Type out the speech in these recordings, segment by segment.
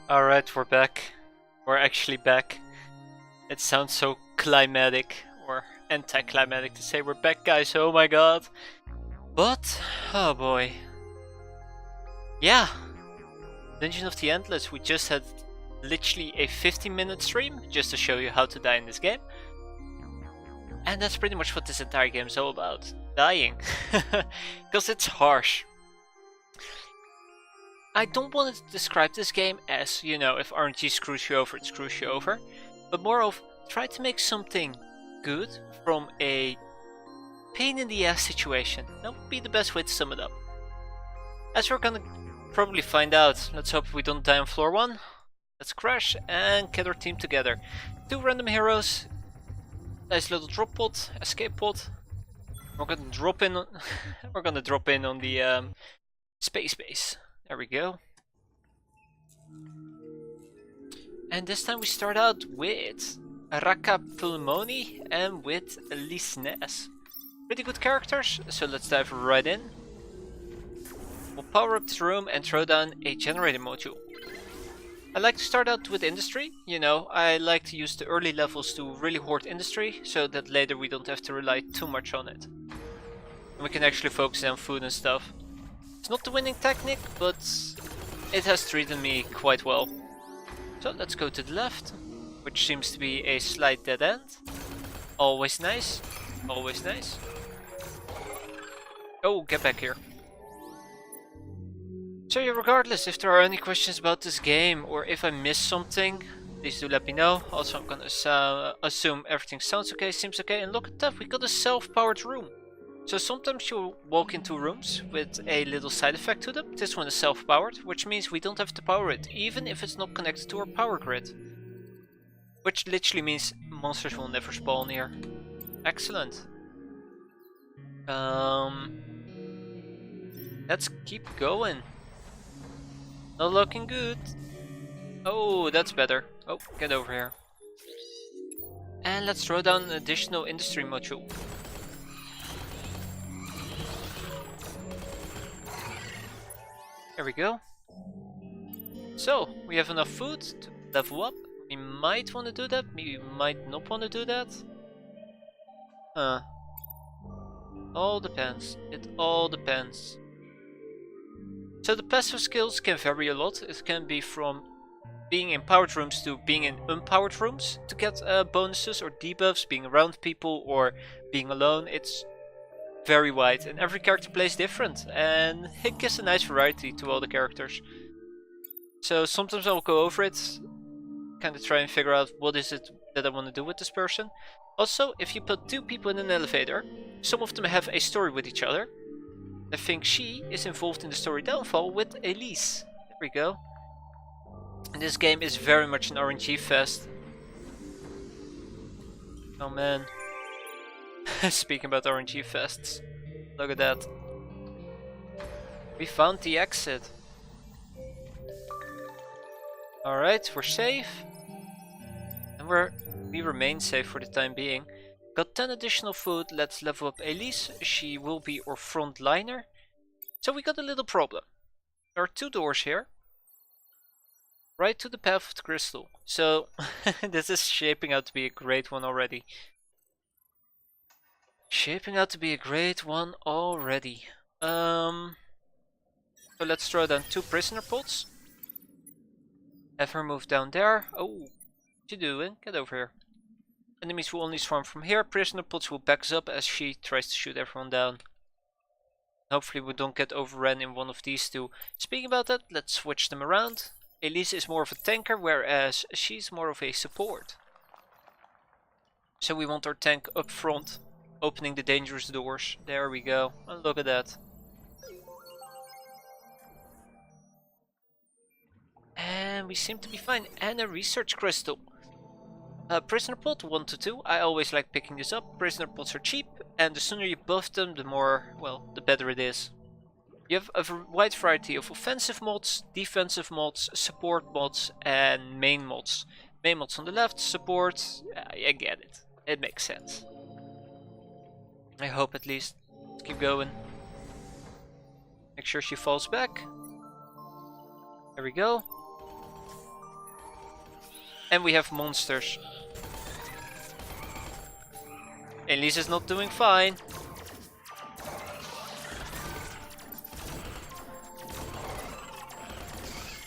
Alright, we're back. We're actually back. It sounds so climatic or anticlimactic to say we're back, guys. Oh my god. But, oh boy. Yeah. Dungeon of the Endless. We just had literally a 15-minute stream just to show you how to die in this game. And that's pretty much what this entire game is all about. Dying. Because it's harsh. I don't want to describe this game as, you know, if RNG screws you over, it screws you over. But more of, try to make something good from a pain in the ass situation. That would be the best way to sum it up. As we're gonna probably find out, let's hope we don't die on floor 1. Let's crash and get our team together. 2 random heroes. Nice little drop pod, escape pod. We're gonna drop in on we're gonna drop in on the space base. There we go. And this time we start out with Raka Pulmoni and with Elise Ness. Pretty good characters, so let's dive right in. We'll power up this room and throw down a generator module. I like to start out with industry, you know, I like to use the early levels to really hoard industry, so that later we don't have to rely too much on it. And we can actually focus on food and stuff. It's not the winning technique, but it has treated me quite well. So let's go to the left, which seems to be a slight dead end. Always nice, always nice. Oh, get back here. So yeah, regardless, if there are any questions about this game or if I missed something, please do let me know. Also, I'm gonna assume everything sounds okay, seems okay. And look at that, we got a self-powered room. So sometimes you'll walk into rooms with a little side effect to them. This one is self-powered, which means we don't have to power it, even if it's not connected to our power grid. Which literally means monsters will never spawn here. Excellent. Let's keep going. Not looking good. Oh, that's better. Oh, get over here. And let's throw down an additional industry module. There we go. So, we have enough food to level up. We might want to do that, we might not want to do that. All depends. It all depends. So the passive skills can vary a lot. It can be from being in powered rooms to being in unpowered rooms to get bonuses or debuffs, being around people or being alone. It's very wide and every character plays different and it gives a nice variety to all the characters. So sometimes I'll go over it, kind of try and figure out what is it that I want to do with this person. Also, if you put 2 people in an elevator, some of them have a story with each other. I think she is involved in the story downfall with Elise. There we go. And this game is very much an RNG fest. Oh man. Speaking about RNG fests, look at that. We found the exit. Alright, we're safe. And we remain safe for the time being. Got 10 additional food, let's level up Elise. She will be our frontliner. So we got a little problem. There are 2 doors here. Right to the path of the crystal. So this is shaping out to be a great one already. Shaping out to be a great one already. So let's throw down 2 prisoner pods. Have her move down there. Oh, what you doing? Get over here. Enemies will only swarm from here. Prisoner pods will back us up as she tries to shoot everyone down. Hopefully we don't get overrun in one of these 2. Speaking about that, let's switch them around. Elise is more of a tanker, whereas she's more of a support. So we want our tank up front, opening the dangerous doors. There we go. And look at that. And we seem to be fine. And a research crystal. Prisoner pod 1 to 2. I always like picking this up. Prisoner pods are cheap, and the sooner you buff them, the more, well, the better it is. You have a wide variety of offensive mods, defensive mods, support mods, and main mods. Main mods on the left, support, I get it. It makes sense. I hope at least. Let's keep going. Make sure she falls back. There we go. And we have monsters. Elisa's not doing fine.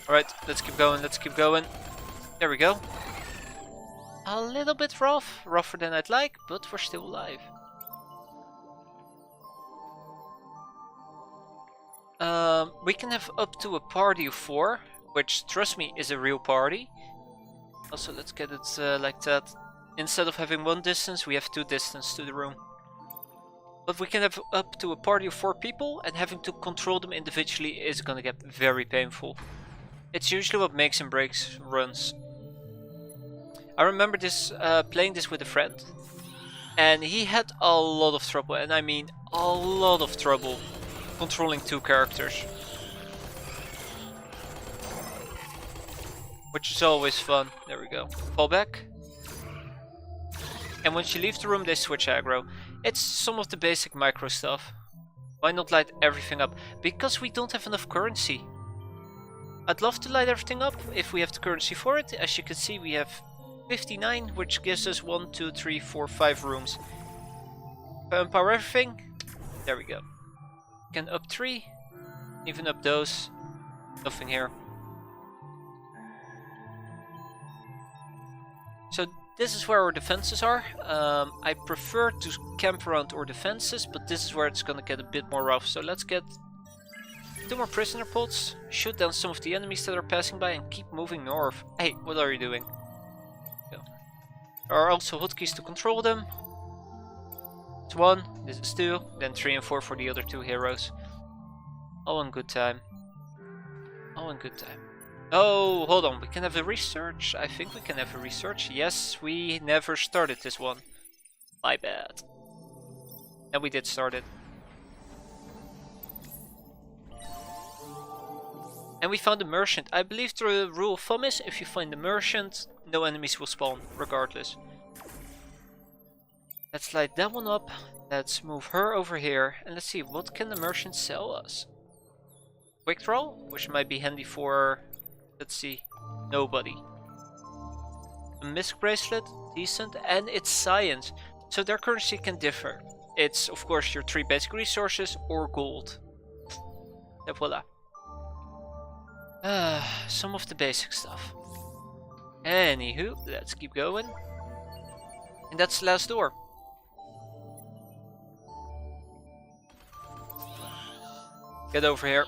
Alright, let's keep going, let's keep going. There we go. A little bit rough, rougher than I'd like, but we're still alive. We can have up to a party of 4, which, trust me, is a real party. Also, let's get it like that. Instead of having 1 distance, we have 2 distance to the room. But we can have up to a party of 4 people, and having to control them individually is gonna get very painful. It's usually what makes and breaks runs. I remember this playing this with a friend, and he had a lot of trouble, and I mean a lot of trouble, controlling 2 characters. Which is always fun. There we go. Fall back. And once you leave the room, they switch aggro. It's some of the basic micro stuff. Why not light everything up? Because we don't have enough currency. I'd love to light everything up if we have the currency for it. As you can see, we have 59, which gives us 1, 2, 3, 4, 5 rooms. If I empower everything, there we go. Can up 3, even up those. Nothing here. So this is where our defenses are. I prefer to camp around our defenses, but this is where it's gonna get a bit more rough. So let's get 2 more prisoner pods, shoot down some of the enemies that are passing by, and keep moving north. Hey, what are you doing? Go. There are also hotkeys to control them. It's 1, this is 2, then 3 and 4 for the other 2 heroes. All in good time. All in good time. Oh, hold on, we can have a research. I think we can have a research. Yes, we never started this one. My bad. And we did start it. And we found a merchant. I believe the rule of thumb is if you find a merchant, no enemies will spawn, regardless. Let's light that one up. Let's move her over here. And let's see, what can the merchant sell us? Quick draw, which might be handy for... Let's see, nobody. A misc bracelet, decent, and it's science, so their currency can differ. It's of course your 3 basic resources or gold. And voila. Some of the basic stuff. Anywho, let's keep going. And that's the last door. Get over here.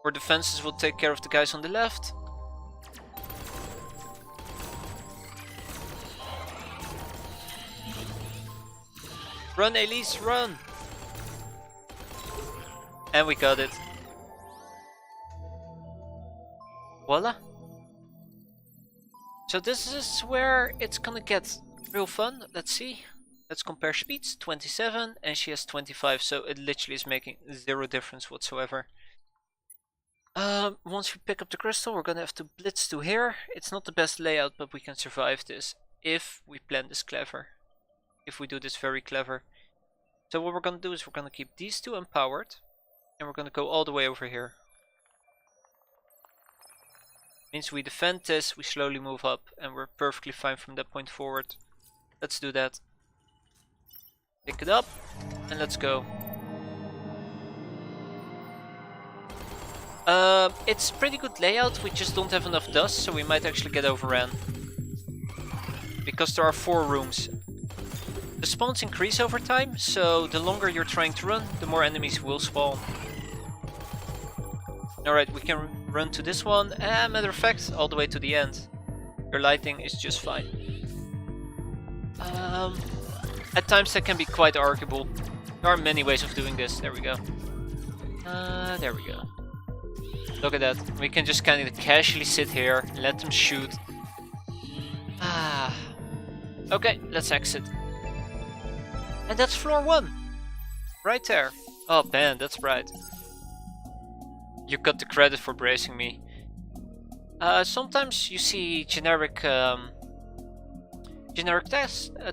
Our defenses will take care of the guys on the left. Run, Elise, run! And we got it. Voila. So this is where it's gonna get real fun. Let's see. Let's compare speeds. 27 and she has 25, so it literally is making 0 difference whatsoever. Once we pick up the crystal, we're gonna have to blitz to here. It's not the best layout, but we can survive this if we plan this clever. If we do this very clever. So what we're gonna do is we're gonna keep these 2 empowered, and we're gonna go all the way over here. Means we defend this, we slowly move up, and we're perfectly fine from that point forward. Let's do that. Pick it up, and let's go. It's pretty good layout, we just don't have enough dust, so we might actually get overrun. Because there are 4 rooms. The spawns increase over time, so the longer you're trying to run, the more enemies will spawn. Alright, we can run to this one, and matter of fact, all the way to the end. Your lighting is just fine. At times that can be quite arguable. There are many ways of doing this. There we go. There we go. Look at that. We can just kind of casually sit here, let them shoot. Okay, let's exit. And that's floor 1. Right there. Oh man, that's bright. You got the credit for bracing me. Sometimes you see generic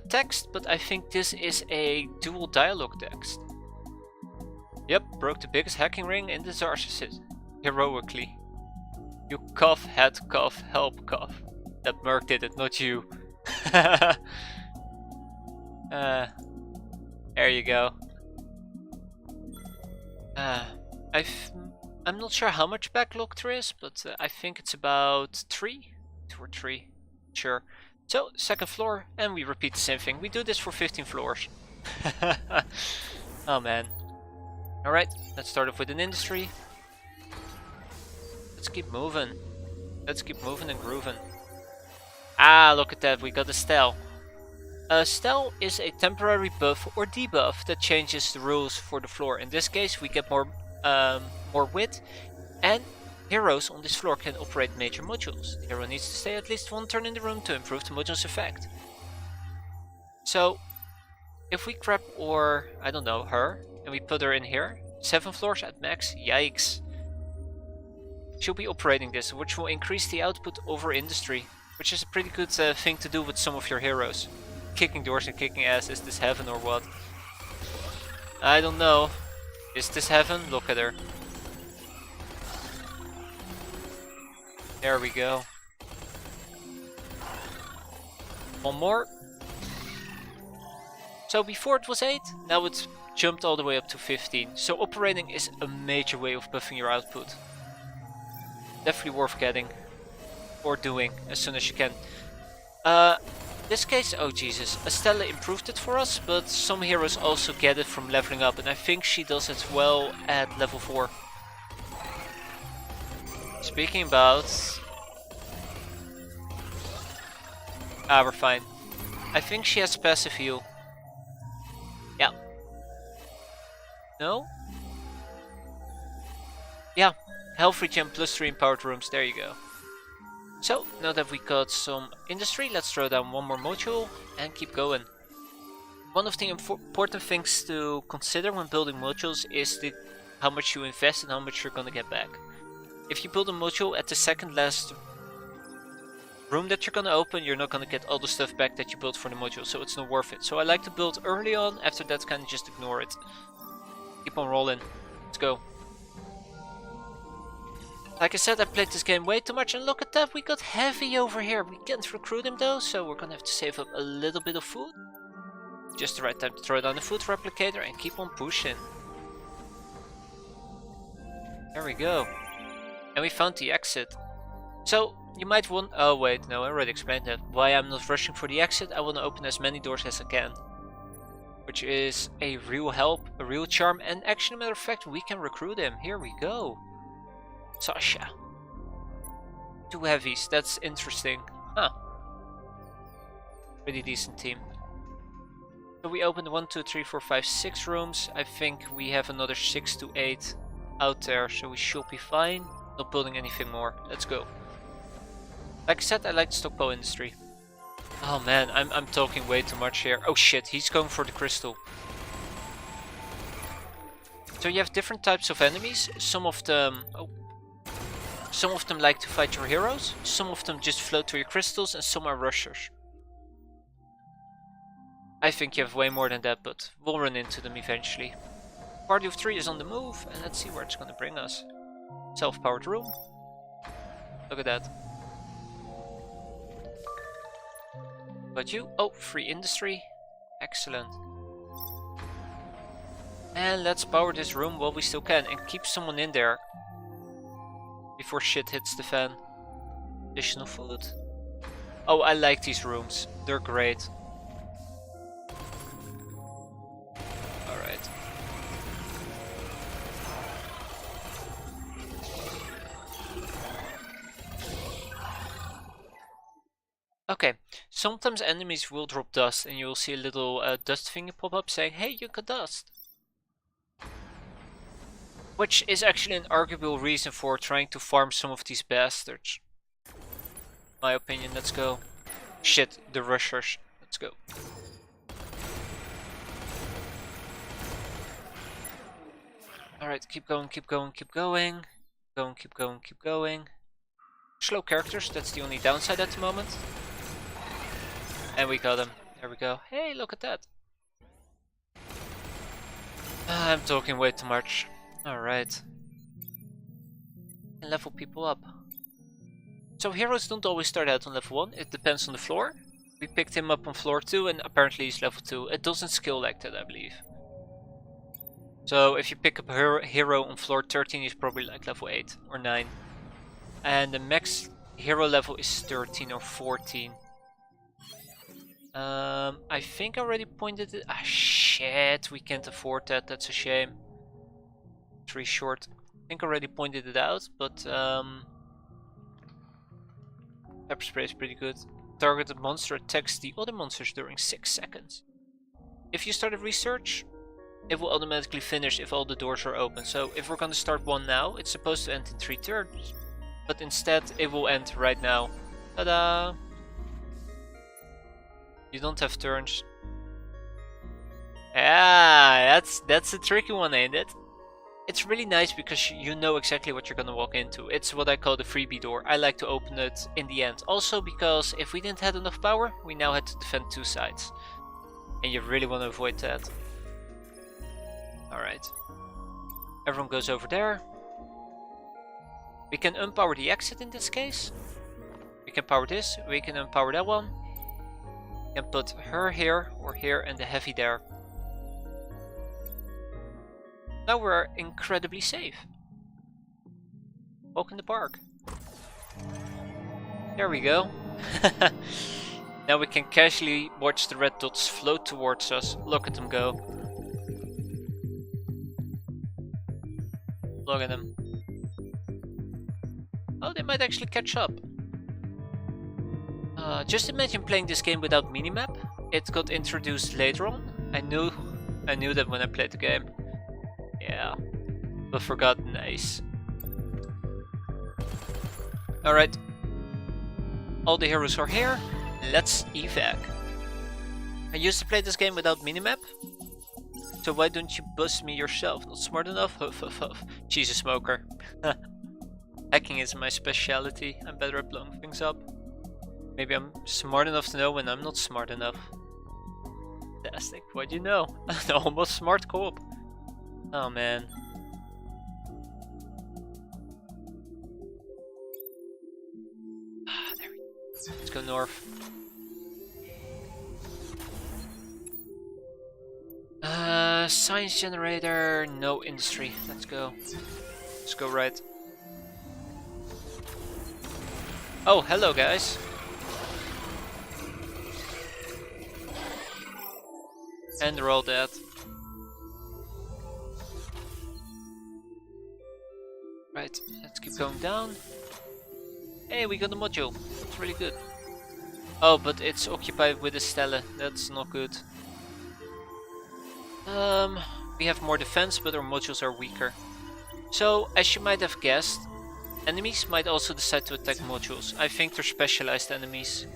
text, but I think this is a dual dialogue text. Yep, broke the biggest hacking ring in the Zarsis heroically. You cough, head cough, help cough. That Merc did it, not you. There you go. I'm not sure how much backlog there is, but I think it's about 3? 2 or 3. Sure. So, second floor, and we repeat the same thing. We do this for 15 floors. Oh man. Alright, let's start off with an industry. Let's keep moving. Let's keep moving and grooving. Ah, look at that, we got a Stel. A Stel is a temporary buff or debuff that changes the rules for the floor. In this case, we get more width, and heroes on this floor can operate major modules. The hero needs to stay at least 1 turn in the room to improve the module's effect. So, if we grab, or I don't know, her, and we put her in here, 7 floors at max, yikes. She'll be operating this, which will increase the output over industry, which is a pretty good thing to do with some of your heroes. Kicking doors and kicking ass, is this heaven or what? I don't know. Is this heaven? Look at her. There we go. One more. So before it was 8, now it's jumped all the way up to 15. So operating is a major way of buffing your output. Definitely worth getting. Or doing as soon as you can. This case, oh Jesus, Estella improved it for us, but some heroes also get it from leveling up, and I think she does as well at level 4. Speaking about... Ah, we're fine. I think she has passive heal. Yeah. No? Yeah, health regen plus 3 empowered rooms, there you go. So, now that we got some industry, let's throw down one more module and keep going. One of the important things to consider when building modules is how much you invest and how much you're gonna get back. If you build a module at the second last room that you're gonna open, you're not gonna get all the stuff back that you built for the module, so it's not worth it. So I like to build early on, after that kind of just ignore it. Keep on rolling. Let's go. Like I said, I played this game way too much, and look at that, we got heavy over here. We can't recruit him though, so we're gonna have to save up a little bit of food. Just the right time to throw down the food replicator and keep on pushing. There we go. And we found the exit. So, you might want... Oh wait, no, I already explained that. Why I'm not rushing for the exit, I want to open as many doors as I can. Which is a real help, a real charm, and actually, matter of fact, we can recruit him. Here we go. Sasha. 2 heavies, that's interesting. Huh. Pretty decent team. So we opened 1, 2, 3, 4, 5, 6 rooms. I think we have another 6 to 8 out there, so we should be fine. Not building anything more. Let's go. Like I said, I like the stockpile industry. Oh man, I'm talking way too much here. Oh shit, he's going for the crystal. So you have different types of enemies. Some of them like to fight your heroes, some of them just float to your crystals, and some are rushers. I think you have way more than that, but we'll run into them eventually. Party of 3 is on the move, and let's see where it's gonna bring us. Self-powered room. Look at that. But you? Oh, free industry. Excellent. And let's power this room while we still can, and keep someone in there before shit hits the fan. Additional food. Oh, I like these rooms. They're great. Alright. Okay, sometimes enemies will drop dust and you will see a little dust finger pop up saying, hey, you got dust. Which is actually an arguable reason for trying to farm some of these bastards. My opinion, let's go. Shit, the rushers. Let's go. Alright, keep going, keep going, keep going. Keep going, keep going. Slow characters, that's the only downside at the moment. And we got him. There we go. Hey, look at that. I'm talking way too much. Alright. And level people up. So heroes don't always start out on level 1, it depends on the floor. We picked him up on floor 2 and apparently he's level 2. It doesn't skill like that, I believe. So if you pick up a hero on floor 13, he's probably like level 8 or 9. And the max hero level is 13 or 14. I think I already pointed it. Ah, shit, we can't afford that. That's a shame. 3 short. I think I already pointed it out, but pepper spray is pretty good. Targeted monster attacks the other monsters during 6 seconds. If you start a research, it will automatically finish if all the doors are open. So if we're gonna start one now, it's supposed to end in 3 turns. But instead, it will end right now. Ta-da! You don't have turns. Ah, that's a tricky one, ain't it? It's really nice because you know exactly what you're gonna walk into. It's what I call the freebie door. I like to open it in the end. Also because if we didn't have enough power, we now had to defend 2 sides. And you really want to avoid that. Alright. Everyone goes over there. We can unpower the exit in this case. We can power this, we can unpower that one. We can put her here or here and the heavy there. Now we're incredibly safe. Walk in the park. There we go. Now we can casually watch the red dots float towards us. Look at them go. Look at them. Oh, they might actually catch up. Just imagine playing this game without minimap. It got introduced later on. I knew that when I played the game. Yeah, but forgot. Nice. Alright. All the heroes are here. Let's evac. I used to play this game without minimap. So why don't you bust me yourself? Not smart enough? Huff huff huff. She's a smoker. Hacking is my specialty. I'm better at blowing things up. Maybe I'm smart enough to know when I'm not smart enough. Fantastic. What do you know? An almost smart co-op. Oh man. There we go. Let's go north. Science generator, no industry. Let's go. Let's go right. Oh, hello guys. And they're all dead. Right, let's keep going down. Hey, we got a module. It's really good. Oh, but it's occupied with a stele. That's not good. We have more defense, but our modules are weaker. So, as you might have guessed, enemies might also decide to attack modules. I think they're specialized enemies.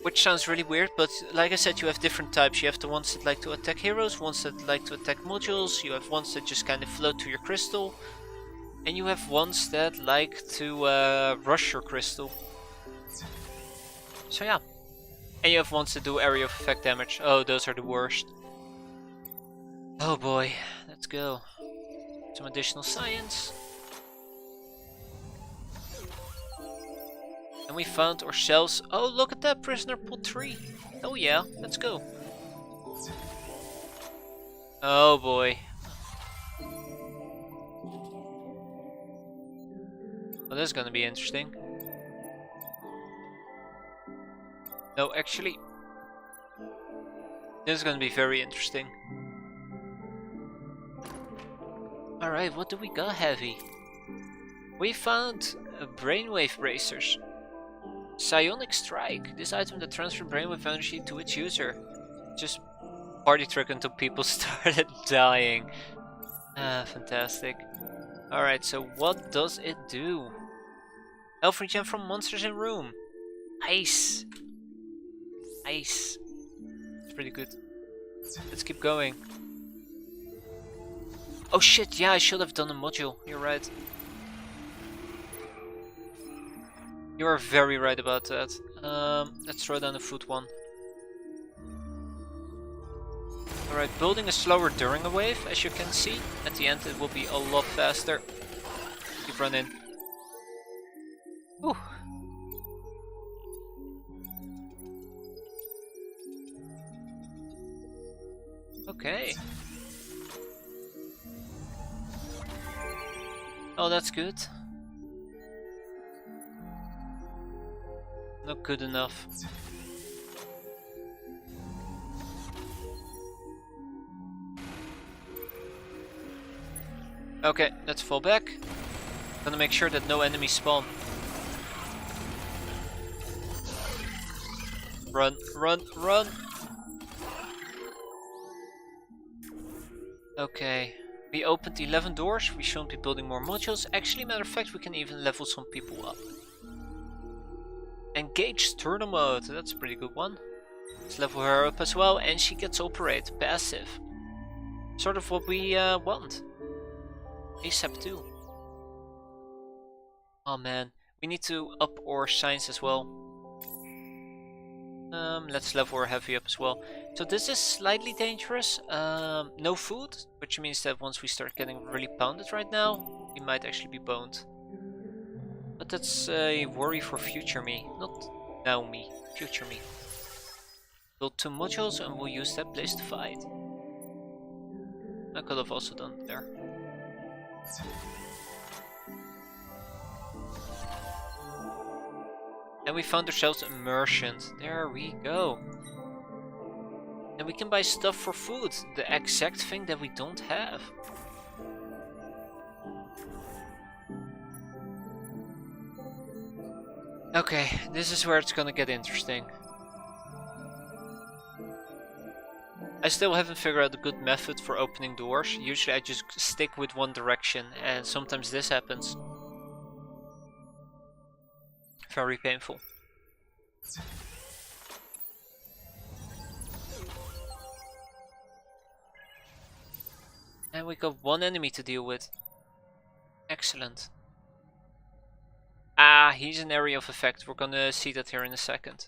Which sounds really weird, but like I said, you have different types. You have the ones that like to attack heroes, ones that like to attack modules, you have ones that just kind of float to your crystal, and you have ones that like to rush your crystal. So yeah. And you have ones that do area of effect damage. Oh, those are the worst. Oh boy, let's go. Some additional science. And we found ourselves... Oh, look at that, prisoner pool 3. Oh yeah, let's go. Oh boy. Well, this is gonna be interesting. No, actually... This is gonna be very interesting. Alright, what do we got, Heavy? We found brainwave bracers. Psionic Strike. This item that transfers brainwave energy to its user. Just party trick until people started dying. Ah, fantastic. Alright, so what does it do? Health regen from monsters in room. Nice. Nice. It's pretty good. Let's keep going. Oh shit, yeah, I should have done a module. You're right. You are very right about that. Let's throw down the food one. Alright, building is slower during a wave, as you can see. At the end it will be a lot faster. keep running. Whew. Okay. Oh, that's good. Not good enough. Okay, let's fall back. Gonna make sure that no enemies spawn. Run, run, run! Okay, we opened 11 doors. We shouldn't be building more modules. Actually, matter of fact, we can even level some people up. Engage turtle mode, that's a pretty good one. Let's level her up as well, and she gets operate, passive. Sort of what we want. ASAP too. Oh man, we need to up our science as well. Let's level our heavy up as well. So this is slightly dangerous. No food, which means that once we start getting really pounded right now, we might actually be boned. But that's a worry for future me, not now me, future me. Build 2 modules and we'll use that place to fight. I could have also done it there. And we found ourselves a merchant. There we go. And we can buy stuff for food, the exact thing that we don't have. Okay, this is where it's gonna get interesting. I still haven't figured out a good method for opening doors. Usually I just stick with one direction, and sometimes this happens. Very painful. And we got 1 enemy to deal with. Excellent. Ah, he's an area of effect. We're gonna see that here in a second.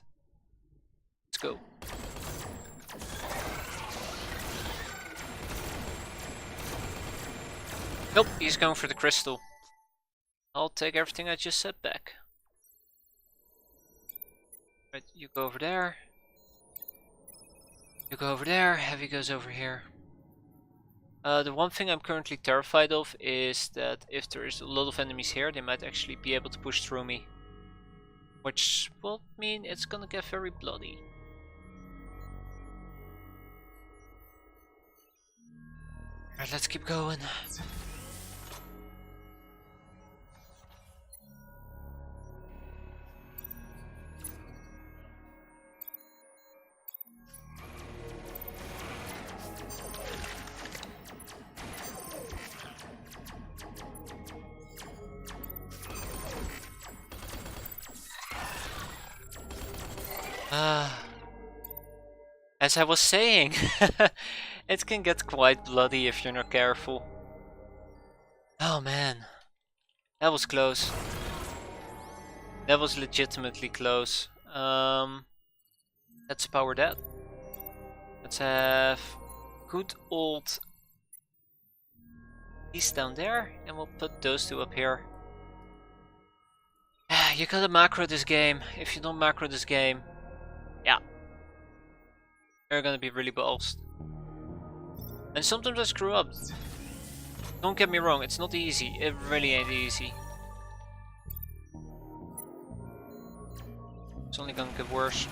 Let's go. Nope, he's going for the crystal. I'll take everything I just said back. Right, you go over there. You go over there, Heavy goes over here. The one thing I'm currently terrified of is that if there's a lot of enemies here, they might actually be able to push through me. Which will mean it's gonna get very bloody. Alright, let's keep going. As I was saying, it can get quite bloody if you're not careful. Oh man, that was close. That was legitimately close. Let's power that. Let's have good old these down there, and we'll put those 2 up here. You gotta macro this game. If you don't macro this game, yeah, you're gonna be really balsed. And sometimes I screw up. Don't get me wrong, it's not easy. It really ain't easy. It's only gonna get worse.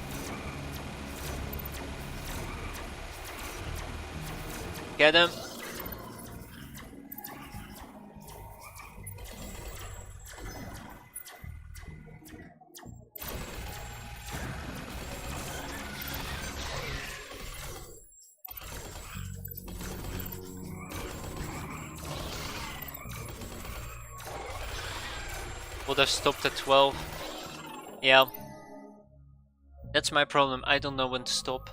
Get him. Would have stopped at 12. Yeah. That's my problem. I don't know when to stop.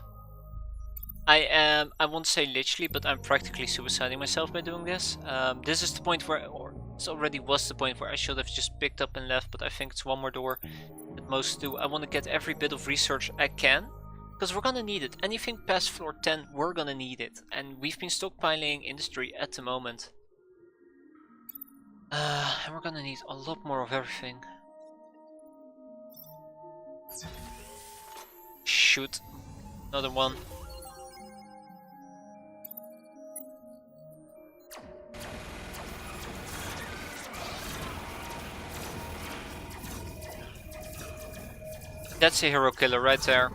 I won't say literally, but I'm practically suiciding myself by doing this. This is the point where, or this already was the point where I should have just picked up and left, but I think it's 1 more door at most 2. I want to get every bit of research I can, because we're gonna need it. Anything past floor 10, we're gonna need it. And we've been stockpiling industry at the moment. And we're gonna need a lot more of everything. Shoot. Another one. That's a hero killer right there.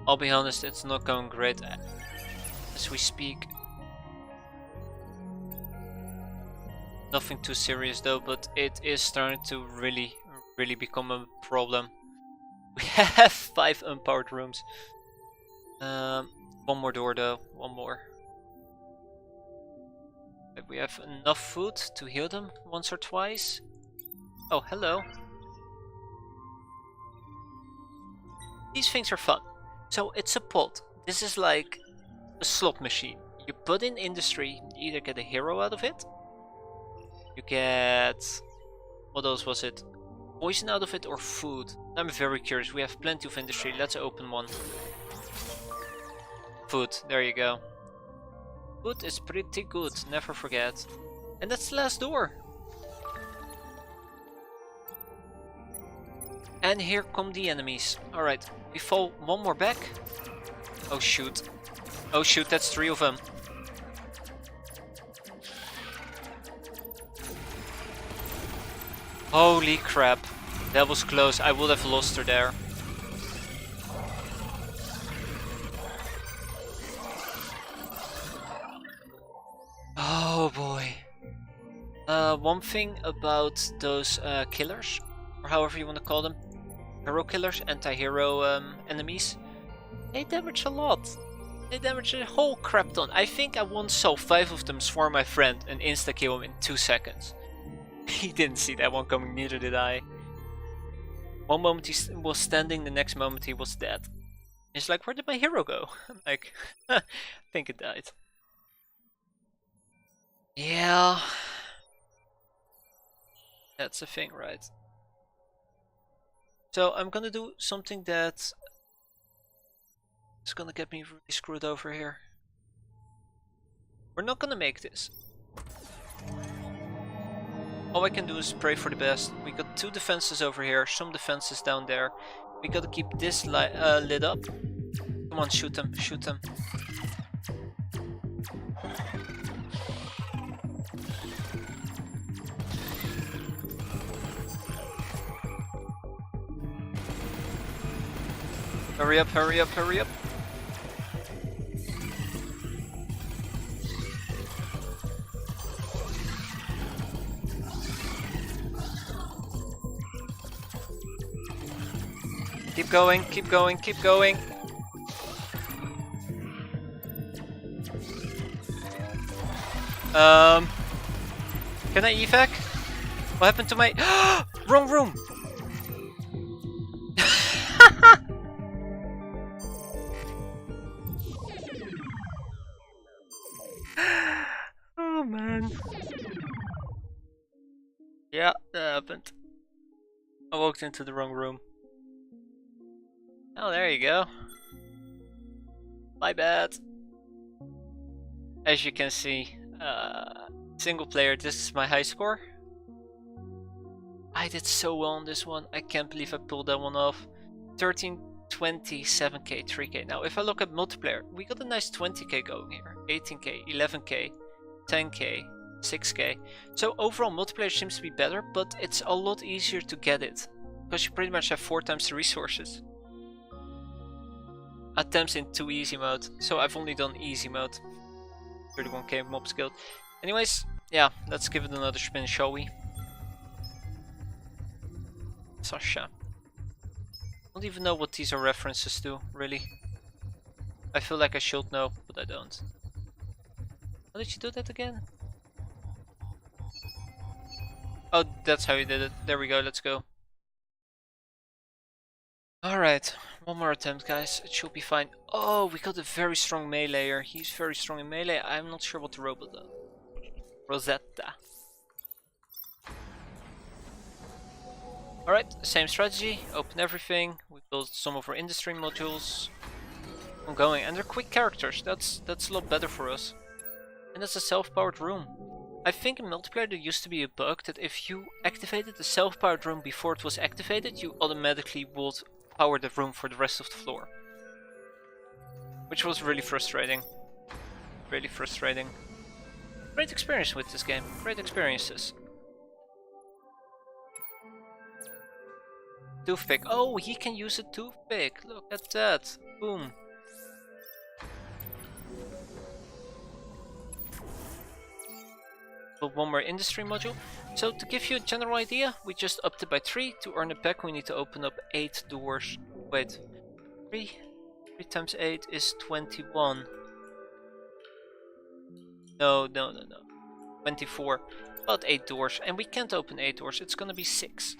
I'll be honest, it's not going great as we speak. Nothing too serious though, but it is starting to really become a problem. We have 5 unpowered rooms. One more door though, one more. If we have enough food to heal them once or twice. Oh, hello. These things are fun. So it's a pot. This is like a slot machine. You put in industry, you either get a hero out of it, you get... what else was it? Poison out of it or food. I'm very curious. We have plenty of industry. Let's open one. Food. There you go. Food is pretty good. Never forget. And that's the last door. And here come the enemies. Alright. We fall one more back. Oh shoot. Oh shoot, that's 3 of them. Holy crap. That was close. I would have lost her there. Oh boy. One thing about those killers, or however you want to call them, hero killers, anti-hero enemies, they damage a lot. They damage a whole crap ton. I think I once saw 5 of them swarm my friend and insta-kill him in 2 seconds. He didn't see that one coming, neither did I. One moment he was standing, the next moment he was dead. It's like, where did my hero go? I'm like, I think it died. Yeah. That's a thing, right? So I'm gonna do something that is gonna get me really screwed over here. We're not gonna make this. All I can do is pray for the best. We got 2 defenses over here, some defenses down there. We gotta keep this lit up. Come on, shoot them, shoot them. Hurry up, hurry up, hurry up. Keep going, keep going, keep going. Can I evac? What happened to my... Wrong room! Oh man. Yeah, that happened. I walked into the wrong room. Oh, there you go. My bad. As you can see, single player, this is my high score. I did so well on this one. I can't believe I pulled that one off. 13, 20, 7k, 3k. Now, if I look at multiplayer, we got a nice 20k going here. 18k, 11k, 10k, 6k. So overall, multiplayer seems to be better, but it's a lot easier to get it. Because you pretty much have 4 times the resources. Attempts into easy mode, so I've only done easy mode. 31k mob skilled. Anyways, yeah, let's give it another spin, shall we? Sasha. I don't even know what these are references to, really. I feel like I should know, but I don't. How did you do that again? Oh, that's how you did it. There we go, let's go. Alright, one more attempt, guys. It should be fine. Oh, we got a very strong meleeer. He's very strong in melee. I'm not sure what the robot does. Rosetta. Alright, same strategy, open everything, we built some of our industry modules. Ongoing, and they're quick characters, that's a lot better for us. And that's a self-powered room. I think in multiplayer there used to be a bug that if you activated the self-powered room before it was activated, you automatically would power the room for the rest of the floor. Which was really frustrating. Really frustrating. Great experience with this game, great experiences. Toothpick. Oh, he can use a toothpick. Look at that. Boom. Build one more industry module. So to give you a general idea, we just upped it by 3. To earn a pack we need to open up 8 doors. Wait. 3 times 8 is 21. No. 24. About 8 doors. And we can't open 8 doors. It's gonna be 6.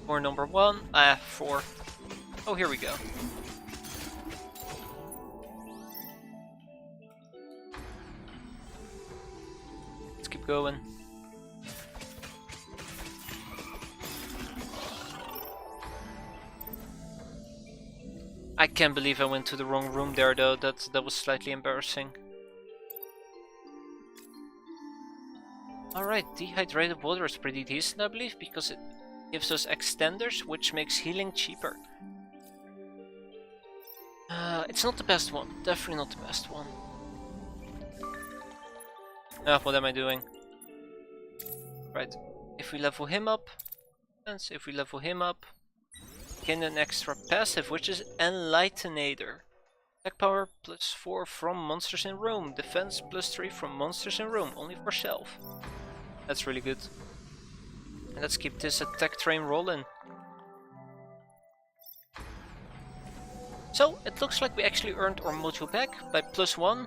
Door number 1. 4. Oh, here we go. Let's keep going. I can't believe I went to the wrong room there though, that was slightly embarrassing. Alright, dehydrated water is pretty decent I believe, because it gives us extenders, which makes healing cheaper. It's not the best one, definitely not the best one. What am I doing? Right, if we level him up, gain an extra passive, which is Enlightenator. Attack power plus 4 from monsters in room, defense plus 3 from monsters in room, only for self. That's really good. And let's keep this attack train rolling. So, it looks like we actually earned our module back by +1.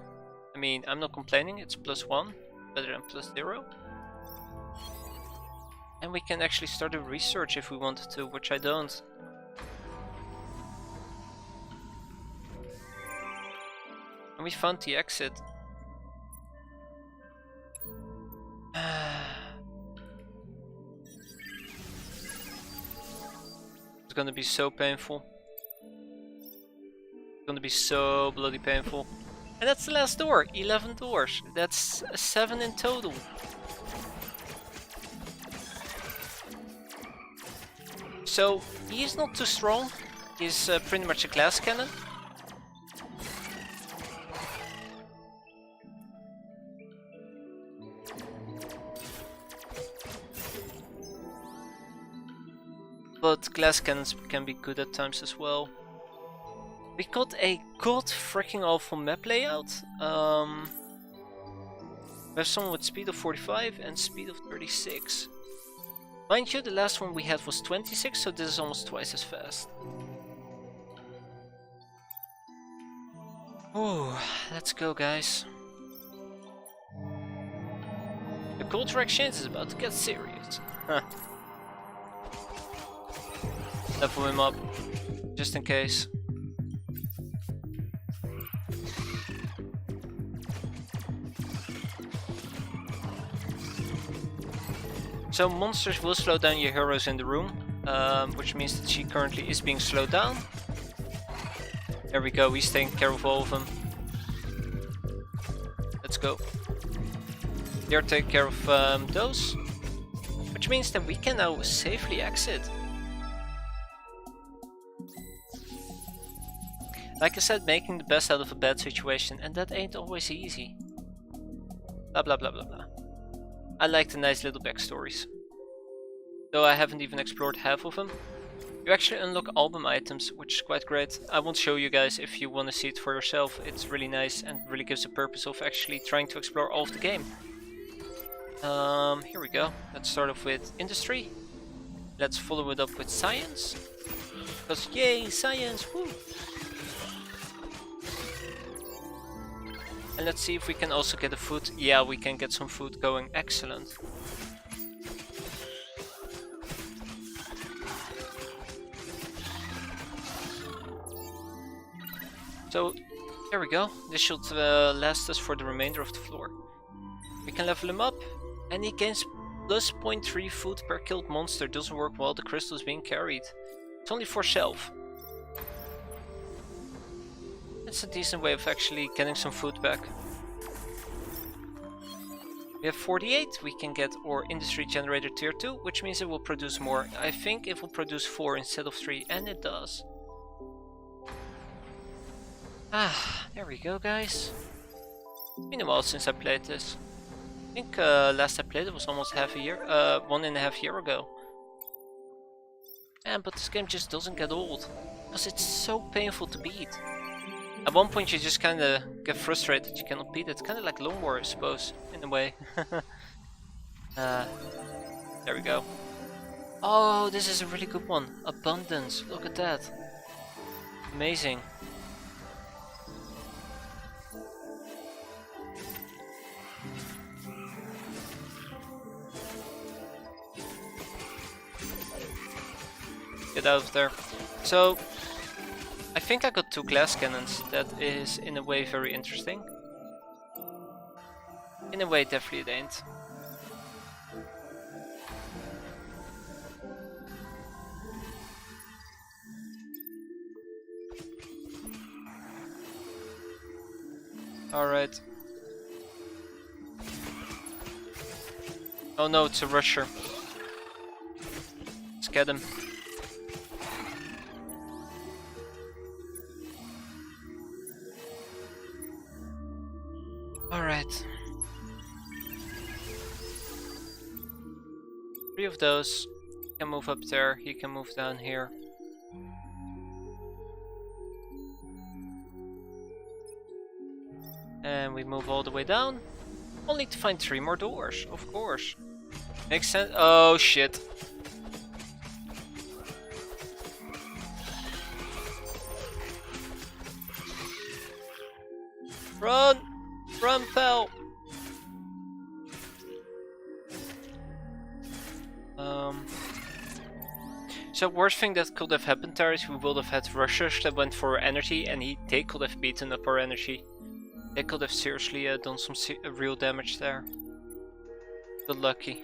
I mean, I'm not complaining, it's +1, better than +0. And we can actually start a research if we wanted to, which I don't. And we found the exit. It's gonna be so painful. It's gonna be so bloody painful. And that's the last door, 11 doors. That's 7 in total. So, he's not too strong. He's pretty much a glass cannon. But glass cannons can be good at times as well. We got a god freaking awful map layout. We have someone with speed of 45 and speed of 36. Mind you, the last one we had was 26, so this is almost twice as fast. Oh, let's go guys. The culture exchange is about to get serious. Level him up, just in case. So monsters will slow down your heroes in the room, which means that she currently is being slowed down. There we go, he's taking care of all of them. Let's go. They're taking care of those, which means that we can now safely exit. Like I said, making the best out of a bad situation, and that ain't always easy. Blah blah blah blah blah. I like the nice little backstories. Though I haven't even explored half of them. You actually unlock album items, which is quite great. I won't show you guys if you want to see it for yourself. It's really nice and really gives a purpose of actually trying to explore all of the game. Here we go. Let's start off with industry. Let's follow it up with science. Because yay, science! Woo! And let's see if we can also get a food. Yeah, we can get some food going. Excellent. So, there we go. This should last us for the remainder of the floor. We can level him up, and he gains Plus 0.3 food per killed monster doesn't work while the crystal is being carried. It's only for shelf. It's a decent way of actually getting some food back. We have 48, we can get our industry generator tier 2, which means it will produce more. I think it will produce 4 instead of 3, and it does. Ah, there we go, guys. It's been a while since I played this. I think last I played it was almost half a year, 1.5 years ago. But this game just doesn't get old, because it's so painful to beat. At one point you just kinda get frustrated that you cannot beat it. It's kinda like Lone War, I suppose, in a way. There we go. Oh, this is a really good one. Abundance, look at that. Amazing. Get out of there. So, I think I got 2 glass cannons. That is, in a way, very interesting. In a way, definitely it ain't. Alright. Oh no, it's a rusher. Let's get him. Alright. 3 of those. He can move up there, he can move down here. And we move all the way down. Only to find 3 more doors, of course. Makes sense. Oh shit. Run! Run, pal! So worst thing that could have happened there is we would have had rushers that went for energy and they could have beaten up our energy. They could have seriously done some real damage there. But lucky.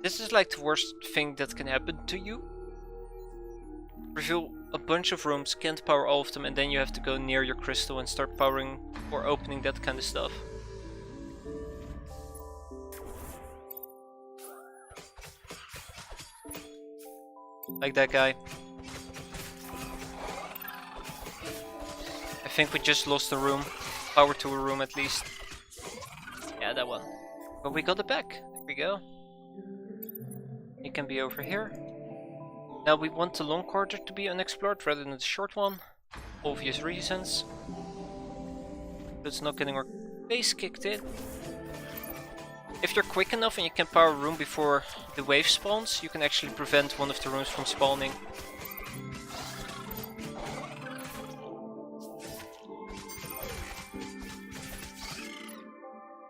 This is like the worst thing that can happen to you. Reveal a bunch of rooms, can't power all of them, and then you have to go near your crystal and start powering or opening that kind of stuff. Like that guy. I think we just lost a room. Power to a room at least. Yeah, that one. But we got it back. There we go. It can be over here. Now we want the long corridor to be unexplored rather than the short one. Obvious reasons. It's not getting our base kicked in. If you're quick enough and you can power a room before the wave spawns, you can actually prevent one of the rooms from spawning.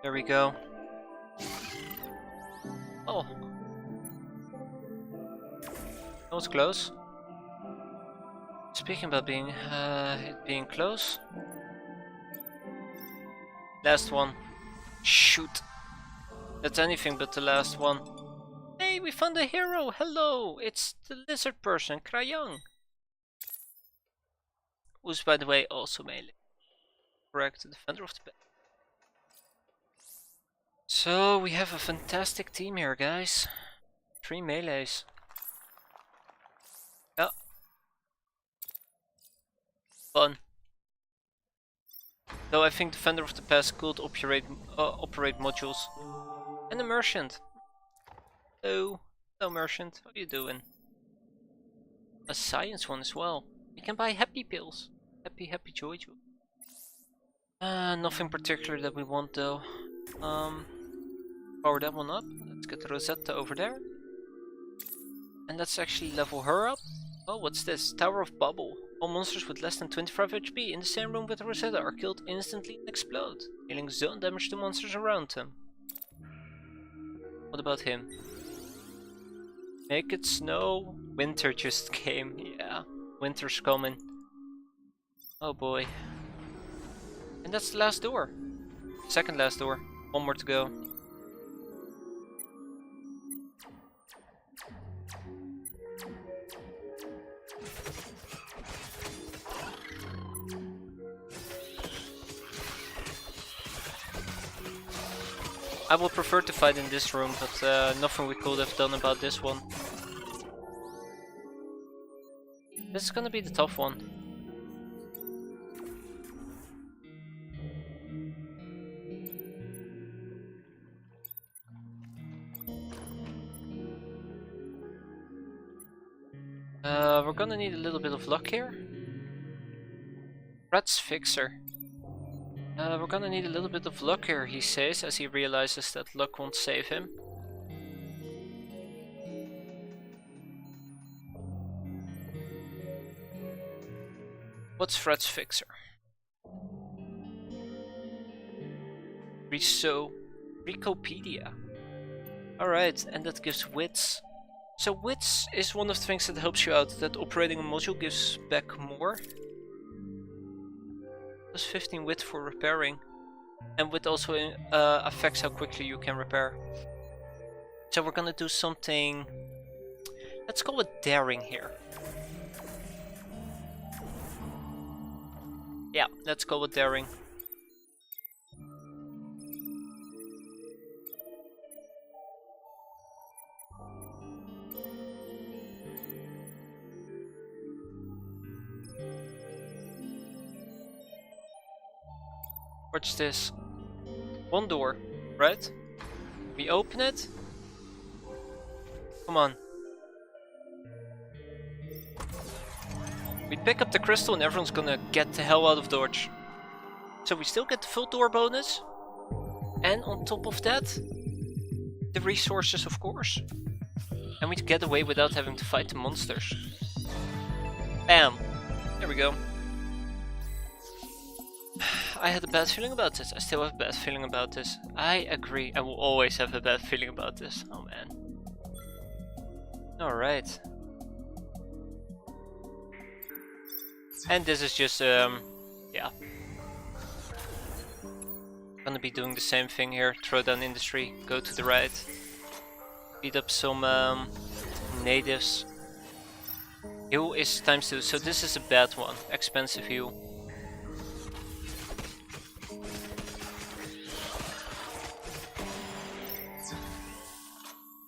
There we go. Oh. That was close. Speaking about it being close. Last one. Shoot. That's anything but the last one. Hey, we found a hero! Hello! It's the lizard person, Krayang. Who's, by the way, also melee. Correct, defender of the bed. So, we have a fantastic team here, guys. 3 melees. Yeah. Fun. Though I think Defender of the Past could operate modules. And a merchant. Hello. Hello, merchant. How are you doing? A science one as well. You can buy happy pills. Happy joy. Nothing particular that we want though. Power that one up. Let's get Rosetta over there. And let's actually level her up. Oh, what's this? Tower of Bubble. All monsters with less than 25 HP in the same room with Rosetta are killed instantly and explode, dealing zone damage to monsters around them. What about him? Make it snow. Winter just came. Yeah, winter's coming. Oh boy. And that's the last door. Second last door. One more to go. I would prefer to fight in this room, but nothing we could have done about this one. This is gonna be the tough one. We're gonna need a little bit of luck here. Red's Fixer. We're gonna need a little bit of luck here, he says, as he realizes that luck won't save him. What's Fred's Fixer? Ricopedia. Alright, and that gives wits. So wits is one of the things that helps you out, that operating a module gives back more. Plus 15 wit for repairing. And wit also affects how quickly you can repair. So we're gonna do something... Let's call it daring here. Yeah, let's go with daring. What's this? One door, right? We open it. Come on. We pick up the crystal and everyone's gonna get the hell out of Dodge. So we still get the full door bonus. And on top of that, the resources, of course. And we get away without having to fight the monsters. Bam! There we go. I had a bad feeling about this. I still have a bad feeling about this. I agree. I will always have a bad feeling about this. Oh man. Alright. And this is just, yeah. Gonna be doing the same thing here. Throw down industry, go to the right. Beat up some natives. Heal is ×2, so this is a bad one. Expensive heal.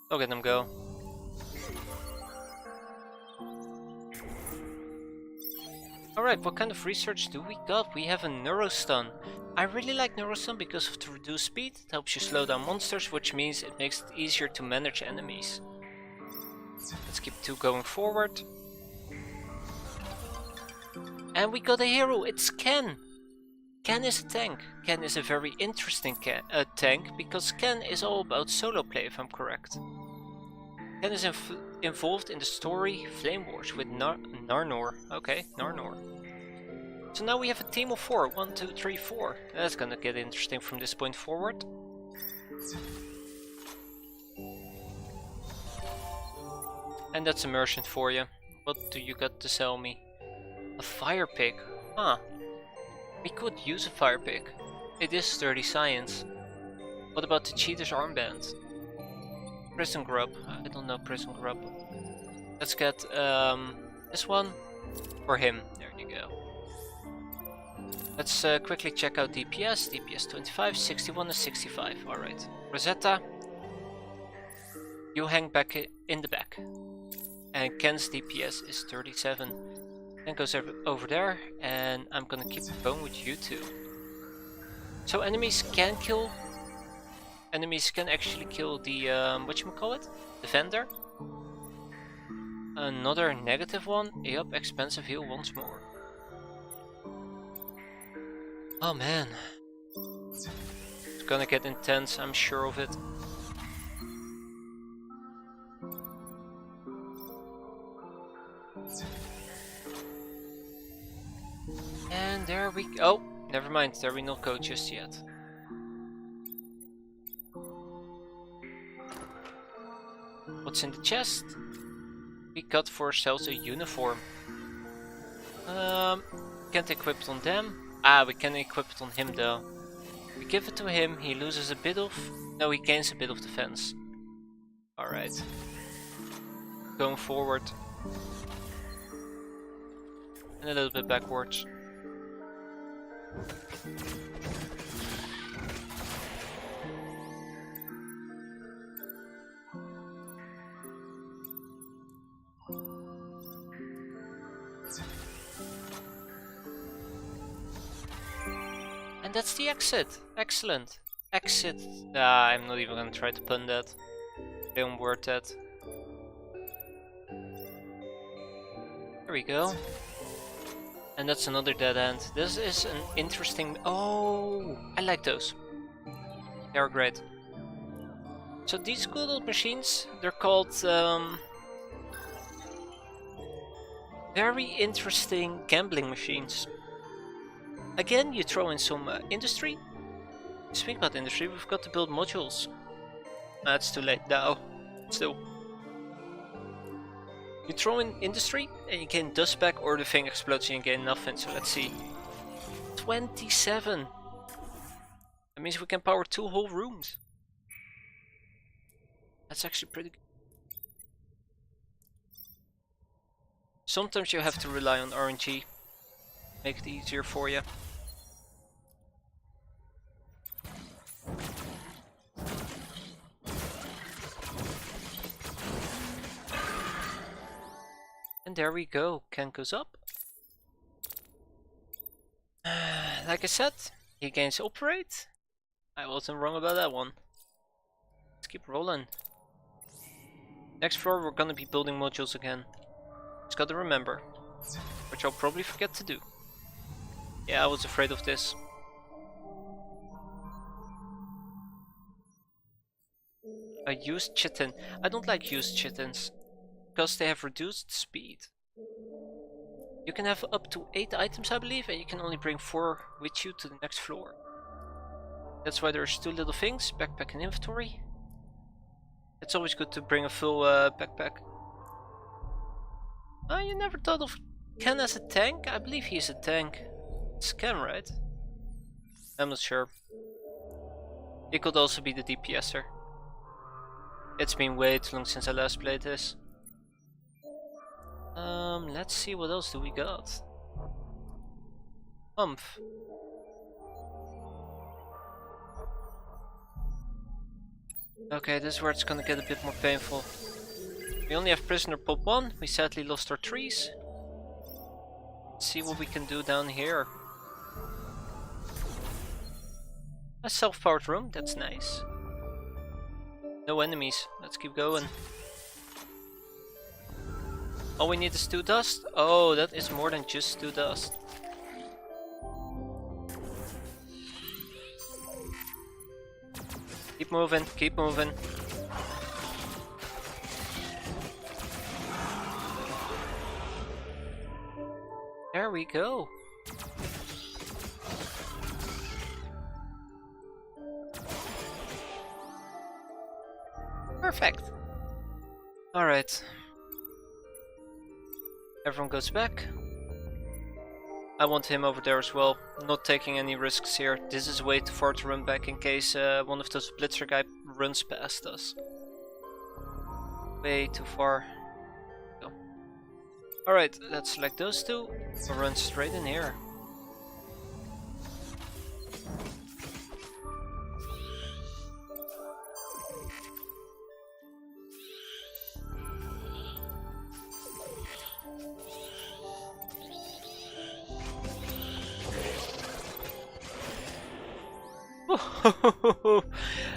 Look at them go. Alright, what kind of research do we got? We have a Neurostun. I really like Neurostun because of the reduced speed. It helps you slow down monsters, which means it makes it easier to manage enemies. Let's keep 2 going forward. And we got a hero, it's Ken! Ken is a tank. Ken is a very interesting tank, because Ken is all about solo play, if I'm correct. Ken is involved in the story Flame Wars with Narnor. Okay, Narnor. So now we have a team of 4. 1, 2, 3, 4. That's gonna get interesting from this point forward. And that's immersion for you. What do you got to sell me? A fire pick. Huh. We could use a fire pick. It is sturdy science. What about the cheater's armband? Prison grub. I don't know prison grub. Let's get this one for him. There you go. Let's quickly check out DPS. DPS 25, 61 and 65. Alright. Rosetta. You hang back in the back. And Ken's DPS is 37. Then goes over there, and I'm gonna keep going with you two. So enemies can kill. Enemies can actually kill the whatchamacallit? Defender. Another negative one. Yup, expensive heal once more. Oh man. It's gonna get intense, I'm sure of it. And there we go. Oh, never mind, there we not go just yet. What's in the chest? We got for ourselves a uniform. Can't equip it on them. Ah, we can equip it on him though. We give it to him, he loses a bit of... No, he gains a bit of defense. Alright. Going forward. And a little bit backwards. And that's the exit. Excellent. Exit. Nah, I'm not even gonna try to pun that. I don't word that. There we go. And that's another dead end. This is an interesting... Oh, I like those. They are great. So these good old machines, they're called very interesting gambling machines. Again, you throw in some industry. Speaking about industry, we've got to build modules. It's too late now. Still. You throw in industry and you gain dust back, or the thing explodes and you gain nothing. So let's see. 27. That means we can power 2 whole rooms. That's actually pretty good. Sometimes you have to rely on RNG. Make it easier for you. And there we go, Ken goes up. Like I said, he gains operate. I wasn't wrong about that one. Let's keep rolling. Next floor we're gonna be building modules again. Just gotta remember. Which I'll probably forget to do. Yeah, I was afraid of this. I used chitin. I don't like used chitins. Because they have reduced speed. You can have up to 8 items, I believe, and you can only bring 4 with you to the next floor. That's why there's 2 little things, backpack and inventory. It's always good to bring a full backpack. Oh, you never thought of Ken as a tank? I believe he's a tank. It's Ken, right? I'm not sure. He could also be the DPSer. It's been way too long since I last played this. Let's see, what else do we got? Humph. Okay, this is where it's gonna get a bit more painful. We only have prisoner pop 1, we sadly lost our trees. Let's see what we can do down here. A self-powered room, that's nice. No enemies, let's keep going. All we need is 2 dust? Oh, that is more than just 2 dust. Keep moving, keep moving. There we go. Perfect. Alright. Everyone goes back. I want him over there as well. Not taking any risks here. This is way too far to run back in case one of those blitzer guy runs past us. Way too far. Go. Alright, let's select those 2. We'll run straight in here.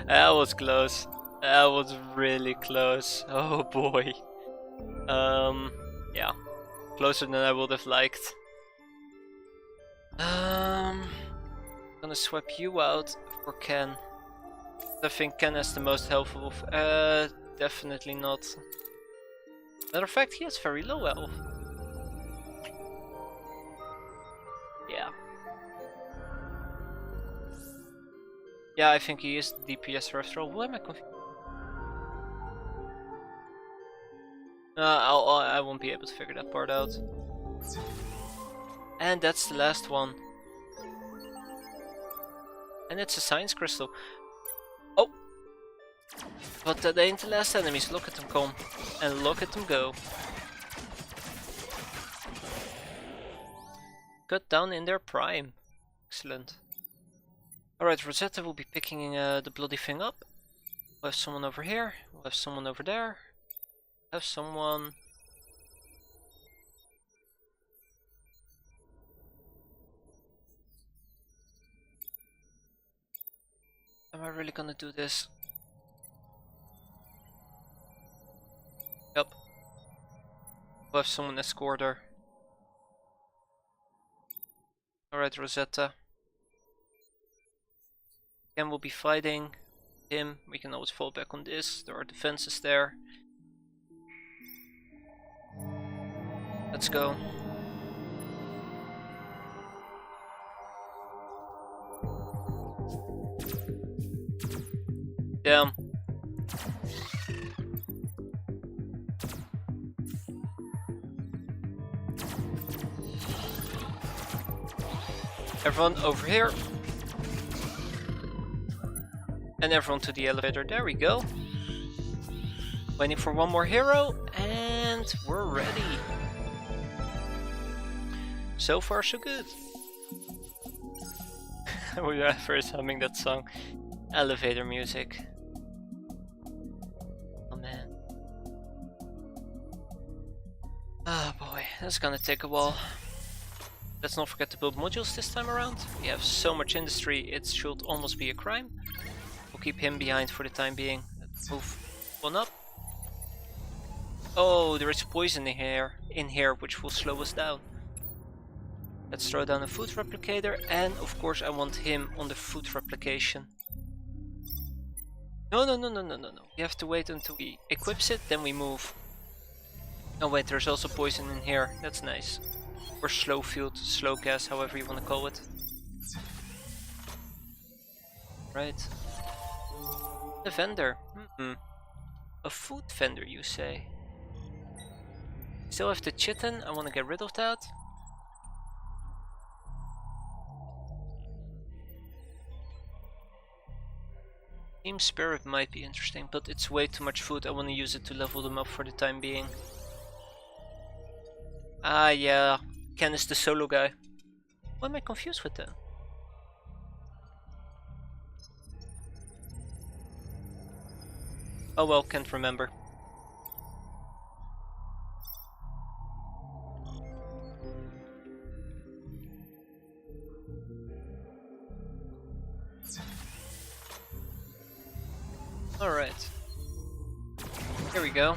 That was close. That was really close. Oh boy. Yeah. Closer than I would have liked. Gonna swap you out for Ken. I think Ken has the most health of... definitely not. Matter of fact, he has very low health. Yeah. Yeah, I think he is the DPS after all. Why am I confused? I won't be able to figure that part out. And that's the last one. And it's a science crystal. Oh! But that ain't the last enemies. Look at them come. And look at them go. Cut down in their prime. Excellent. Alright, Rosetta will be picking the bloody thing up. We'll have someone over here. We'll have someone over there. We'll have someone... Am I really gonna do this? Yep. We'll have someone escort her. Alright, Rosetta. Again, we'll be fighting him. We can always fall back on this. There are defenses there. Let's go. Damn. Everyone over here. And everyone to the elevator. There we go. Waiting for one more hero. And we're ready. So far so good. We were first humming that song. Elevator music. Oh man. Oh boy, that's gonna take a while. Let's not forget to build modules this time around. We have so much industry, it should almost be a crime. We'll keep him behind for the time being. Let's move one up. Oh, there is poison in here, which will slow us down. Let's throw down a food replicator, and of course I want him on the food replication. No. We have to wait until he equips it, then we move. Oh wait, there's also poison in here. That's nice. Or slow field, slow gas, however you want to call it. Right. The vendor. A food vendor, you say? Still have the chitin. I want to get rid of that. Team Spirit might be interesting, but it's way too much food. I want to use it to level them up for the time being. Ah, yeah. Ken is the solo guy. What am I confused with then? Oh well, can't remember. Alright. Here we go.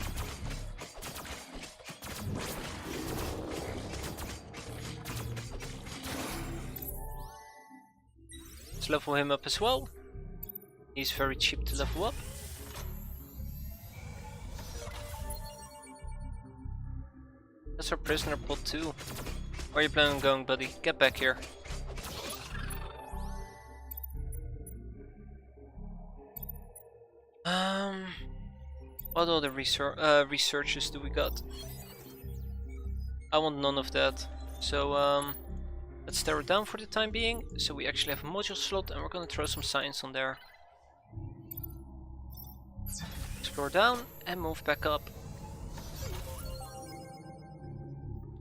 Let's level him up as well. He's very cheap to level up. That's our prisoner pot too. Where are you planning on going, buddy? Get back here. What other researches do we got? I want none of that. So let's tear it down for the time being. So we actually have a module slot, and we're gonna throw some science on there. Explore down and move back up.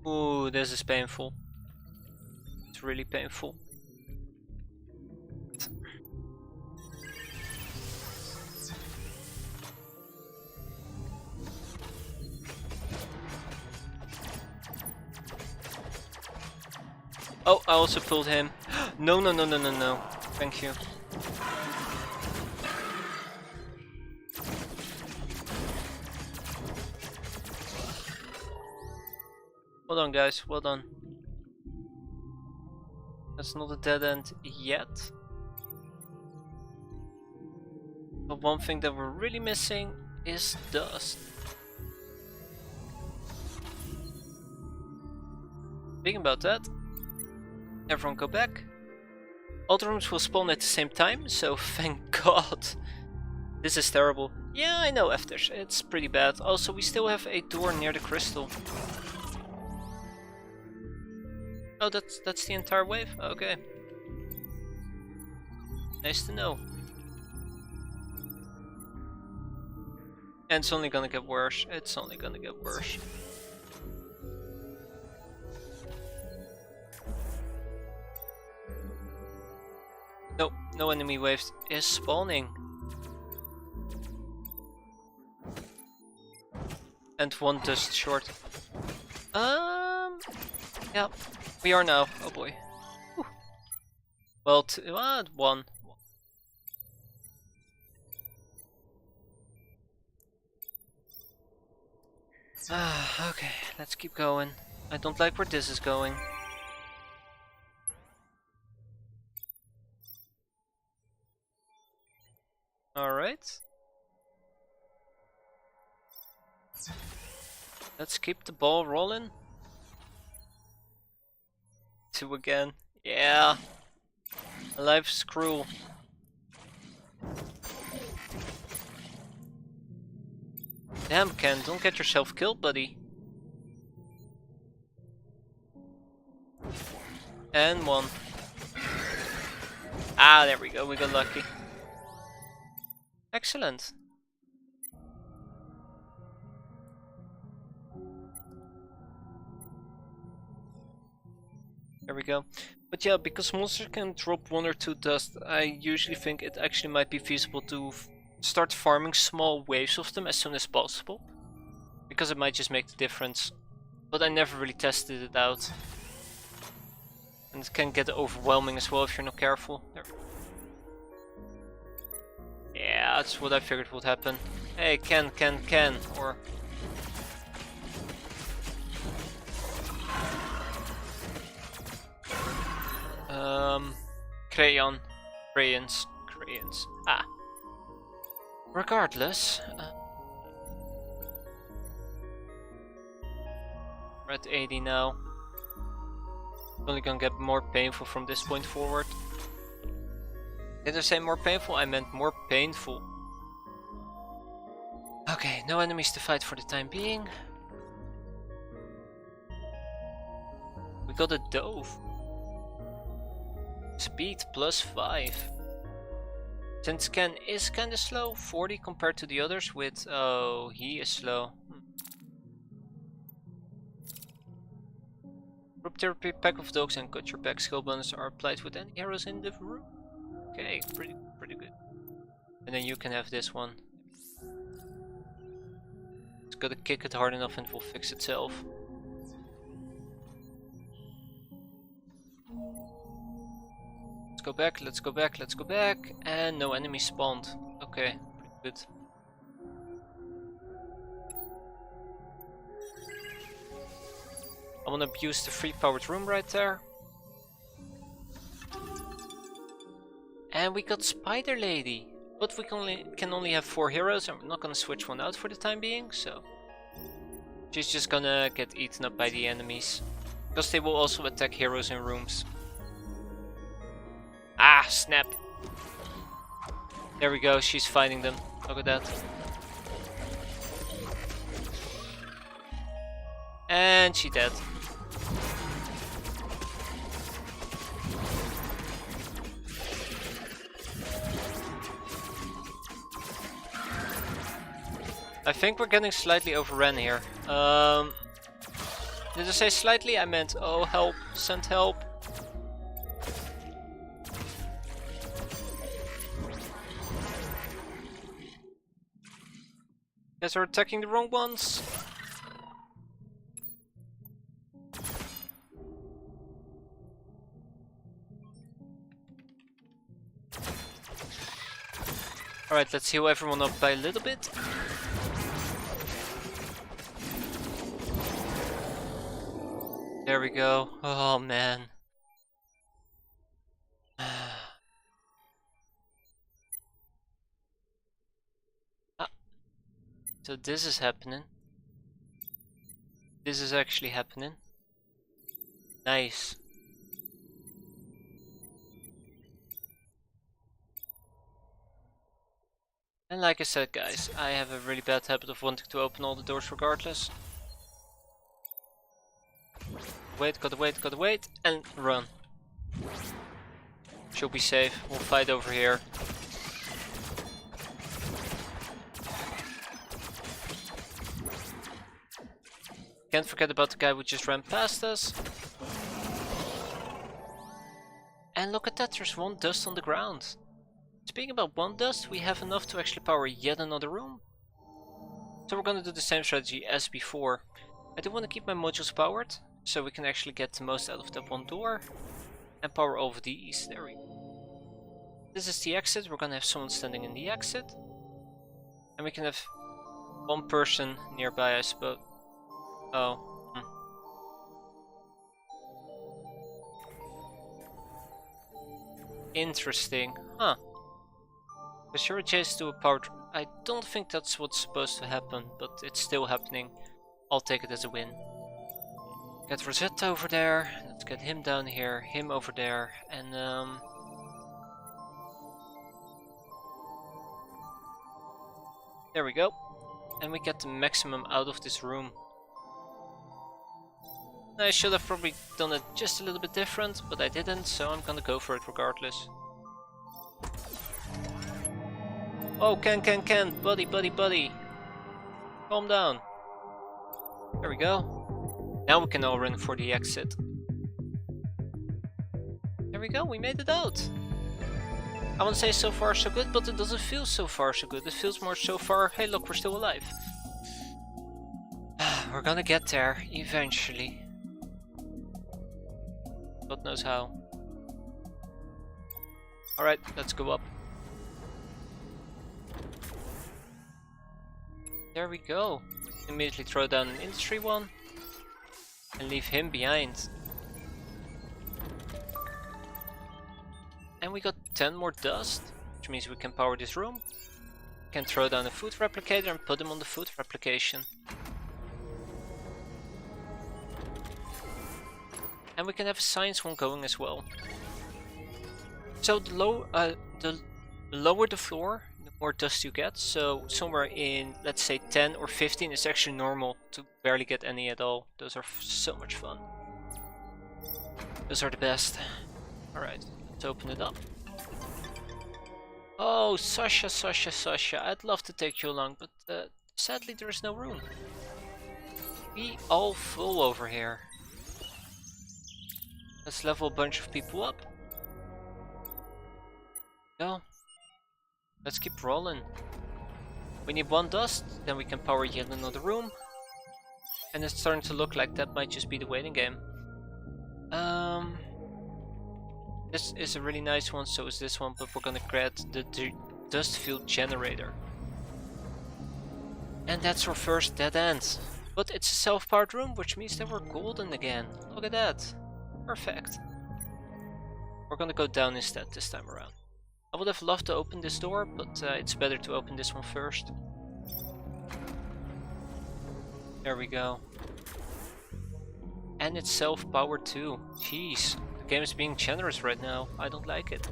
Ooh, this is painful. It's really painful. Oh, I also pulled him. No. Thank you. Well done, guys. Well done. That's not a dead end yet. But one thing that we're really missing is dust. Thinking about that. Everyone go back. All the rooms will spawn at the same time, so thank God. This is terrible. Yeah, I know, Afters. It's pretty bad. Also, we still have a door near the crystal. Oh, that's the entire wave? Okay. Nice to know. And it's only gonna get worse. It's only gonna get worse. Nope, no enemy waves is spawning. And one dust short. Yeah, we are now. Oh boy. Whew. Well, one. Okay, let's keep going. I don't like where this is going. Alright. Let's keep the ball rolling. 2 again. Yeah. Life's cruel. Damn, Ken, don't get yourself killed, buddy. And 1. Ah, there we go, we got lucky. Excellent. There we go. But yeah, because monsters can drop 1 or 2 dust, I usually think it actually might be feasible to start farming small waves of them as soon as possible. Because it might just make the difference. But I never really tested it out. And it can get overwhelming as well if you're not careful. There. Yeah, that's what I figured would happen. Hey, Ken, or... crayons. Ah. Regardless, we're at 80 now. Only gonna get more painful from this point forward. Did I say more painful? I meant more painful. Okay, no enemies to fight for the time being. We got a dove. Speed +5. Since Ken is kinda slow, 40 compared to the others with... Oh, he is slow. Group therapy, pack of dogs and cut your back skill bonus are applied with any arrows in the room. Okay, pretty good. And then you can have this one. Just gotta kick it hard enough and it will fix itself. Let's go back, and no enemy spawned. Okay, pretty good. I wanna abuse the free powered room right there. And we got Spider Lady. But we can only have 4 heroes, and we're not gonna switch one out for the time being, so... She's just gonna get eaten up by the enemies. Because they will also attack heroes in rooms. Ah, snap. There we go, she's fighting them. Look at that. And she dead. I think we're getting slightly overrun here. Did I say slightly? I meant, oh help, send help. Guys are attacking the wrong ones. Alright, let's heal everyone up by a little bit. There we go. Oh man. So this is happening. This is actually happening. Nice. And like I said guys, I have a really bad habit of wanting to open all the doors regardless. Wait, gotta wait, and run. She'll be safe. We'll fight over here. Can't forget about the guy who just ran past us. And look at that, there's one dust on the ground. Speaking about one dust, we have enough to actually power yet another room. So we're gonna do the same strategy as before. I do want to keep my modules powered, so we can actually get the most out of that one door. And power over these, there we go. This is the exit, we're gonna have someone standing in the exit. And we can have one person nearby, I suppose. Oh. Interesting. Huh. But you're adjacent to a powered... I don't think that's what's supposed to happen, but it's still happening. I'll take it as a win. Get Rosetta over there. Let's get him down here, him over there, and there we go. And we get the maximum out of this room. I should have probably done it just a little bit different, but I didn't, so I'm gonna go for it regardless. Oh, Ken, buddy. Calm down. There we go. Now we can all run for the exit. There we go, we made it out. I wouldn't say so far so good, but it doesn't feel so far so good. It feels more so far, hey look, we're still alive. We're gonna get there, eventually. God knows how. Alright, let's go up. There we go. Immediately throw down an industry one. And leave him behind. And we got 10 more dust, which means we can power this room. We can throw down a food replicator and put him on the food replication. And we can have a science one going as well. So the lower the floor, the more dust you get. So somewhere in, let's say 10 or 15 is actually normal to barely get any at all. Those are so much fun. Those are the best. Alright, let's open it up. Oh, Sasha, I'd love to take you along, but sadly there is no room. We all full over here. Let's level a bunch of people up. Go. Let's keep rolling. We need one dust, then we can power yet another room. And it's starting to look like that might just be the waiting game. This is a really nice one, so is this one, but we're gonna grab the dust field generator. And that's our first dead end. But it's a self-powered room, which means that we're golden again. Look at that. Perfect. We're gonna go down instead this time around. I would have loved to open this door, but it's better to open this one first. There we go. And it's self-powered too. Jeez, the game is being generous right now. I don't like it.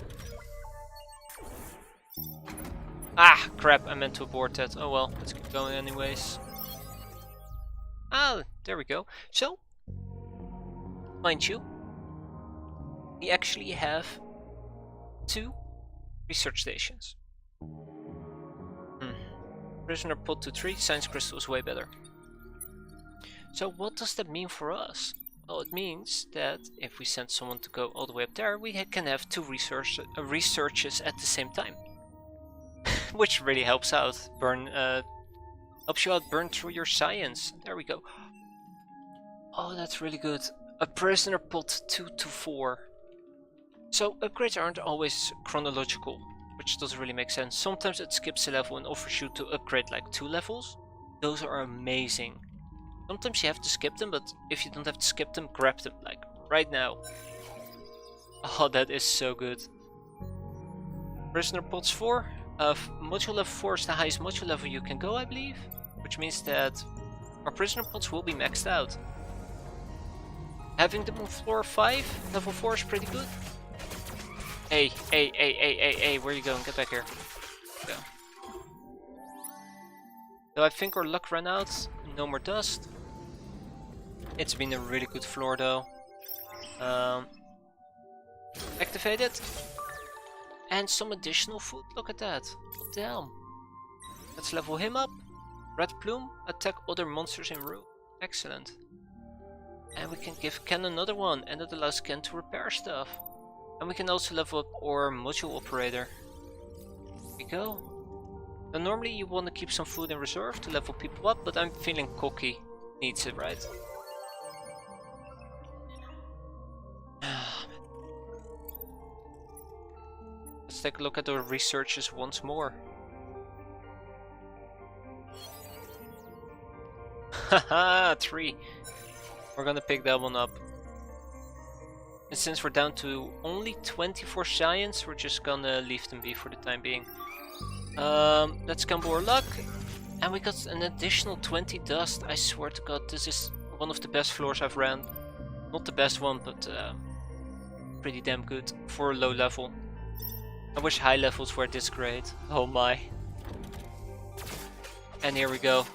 Ah, crap, I meant to abort that. Oh well, let's keep going anyways. Ah, there we go. So, mind you, we actually have 2 research stations. Prisoner pod to 3, science crystal is way better. So what does that mean for us? Well, it means that if we send someone to go all the way up there, we can have 2 researches at the same time. Which really helps out. Helps you out burn through your science. There we go. Oh, that's really good. A prisoner pod 2 to 4. So upgrades aren't always chronological, which doesn't really make sense. Sometimes it skips a level and offers you to upgrade like 2 levels. Those are amazing. Sometimes you have to skip them, but if you don't have to skip them, grab them, like right now. Oh, that is so good. Prisoner pods 4. Module level 4 is the highest module level you can go, I believe. Which means that our prisoner pods will be maxed out. Having them on floor 5, level 4 is pretty good. Hey, where are you going? Get back here. Go. So I think our luck ran out. No more dust. It's been a really good floor though. Activate it. And some additional food, look at that. Damn. Let's level him up. Red Plume, attack other monsters in room. Excellent. And we can give Ken another one, and that allows Ken to repair stuff. And we can also level up our module operator. There we go. Now normally you want to keep some food in reserve to level people up, but I'm feeling cocky needs it, right? Let's take a look at our researches once more. Haha, 3. We're gonna pick that one up. And since we're down to only 24 giants, we're just gonna leave them be for the time being. Let's gamble our luck. And we got an additional 20 dust. I swear to god, this is one of the best floors I've ran. Not the best one, but pretty damn good for a low level. I wish high levels were this great. Oh my. And here we go.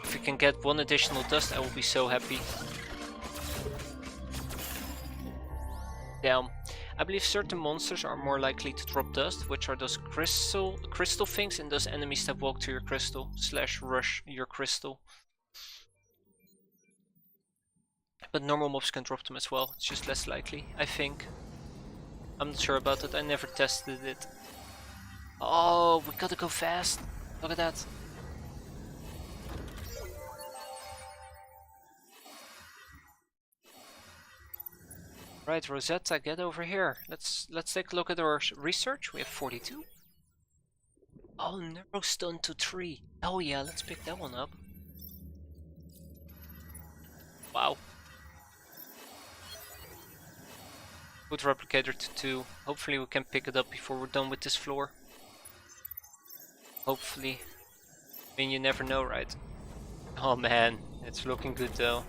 If we can get one additional dust, I will be so happy. Damn. I believe certain monsters are more likely to drop dust, which are those crystal things and those enemies that walk to your crystal / rush your crystal. But normal mobs can drop them as well, it's just less likely, I think. I'm not sure about it, I never tested it. Oh, we gotta go fast. Look at that. Right, Rosetta, get over here. Let's take a look at our research. We have 42. Oh, Neurostone to 3. Oh yeah, let's pick that one up. Wow. Food replicator to 2. Hopefully we can pick it up before we're done with this floor. Hopefully. I mean, you never know, right? Oh man, it's looking good though.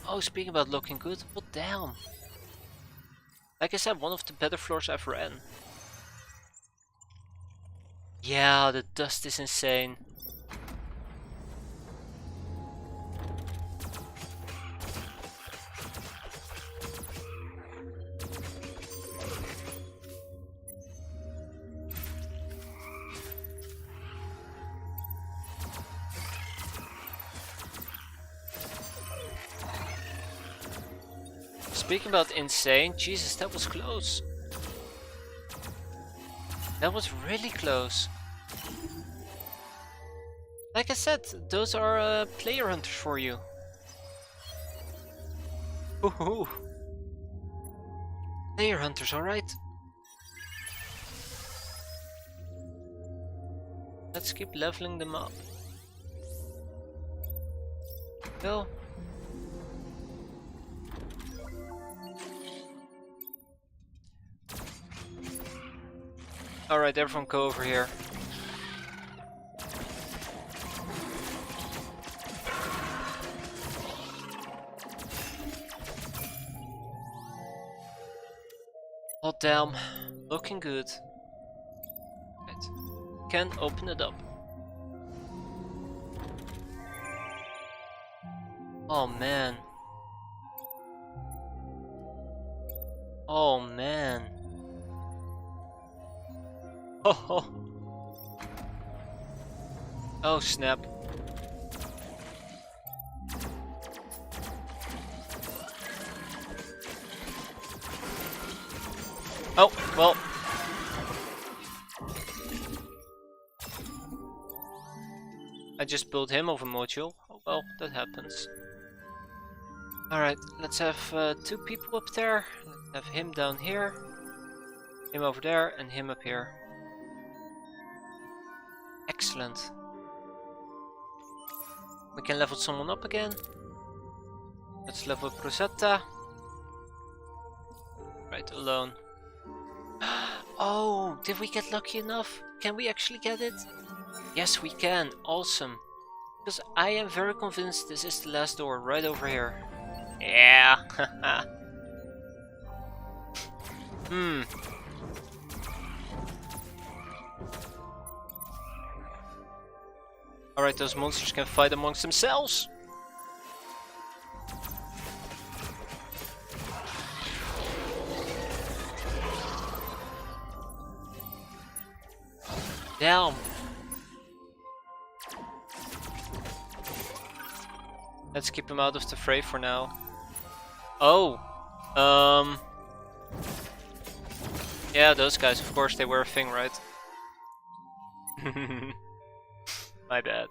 Oh, speaking about looking good, what damn. Like I said, one of the better floors I've ran. Yeah, the dust is insane. Speaking about insane, Jesus, that was close. That was really close. Like I said, those are player hunters for you. Woohoo! Player hunters, alright. Let's keep leveling them up. Go. Alright, everyone go over here. Oh damn, looking good. Right. Can open it up. Oh man. Oh man. Oh, oh snap. Oh, well. I just built him of a module. Oh well, that happens. Alright, let's have 2 people up there. Let's have him down here. Him over there and him up here. Excellent. We can level someone up again. Let's level up Rosetta. Right, alone. Oh, did we get lucky enough? Can we actually get it? Yes, we can. Awesome. Because I am very convinced this is the last door right over here. Yeah. Alright, those monsters can fight amongst themselves. Damn. Let's keep him out of the fray for now. Oh. Yeah, those guys, of course, they were a thing, right? My bad.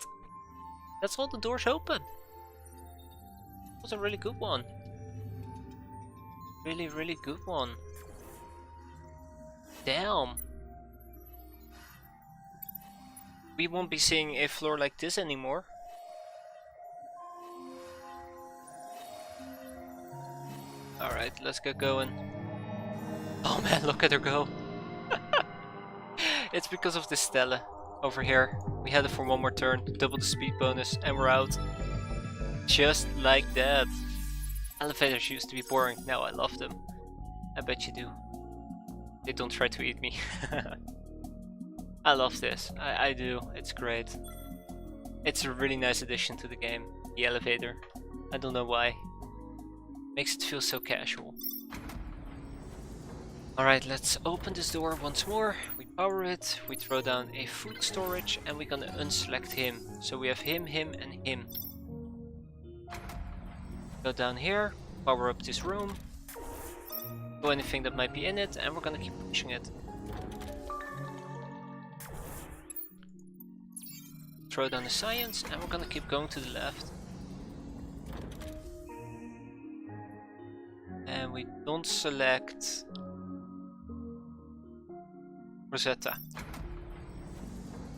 That's all the doors open. That was a really good one. Really, really good one. Damn. We won't be seeing a floor like this anymore. Alright, let's get going. Oh man, look at her go. It's because of this Stella over here. We had it for one more turn, double the speed bonus, and we're out. Just like that. Elevators used to be boring, now I love them. I bet you do. They don't try to eat me. I love this, I do, it's great. It's a really nice addition to the game, the elevator. I don't know why. Makes it feel so casual. Alright, let's open this door once more. We power it, we throw down a food storage, and we're gonna unselect him. So we have him, him, and him. Go down here, power up this room, go anything that might be in it, and we're gonna keep pushing it. Throw down the science, and we're gonna keep going to the left. And we don't select Rosetta.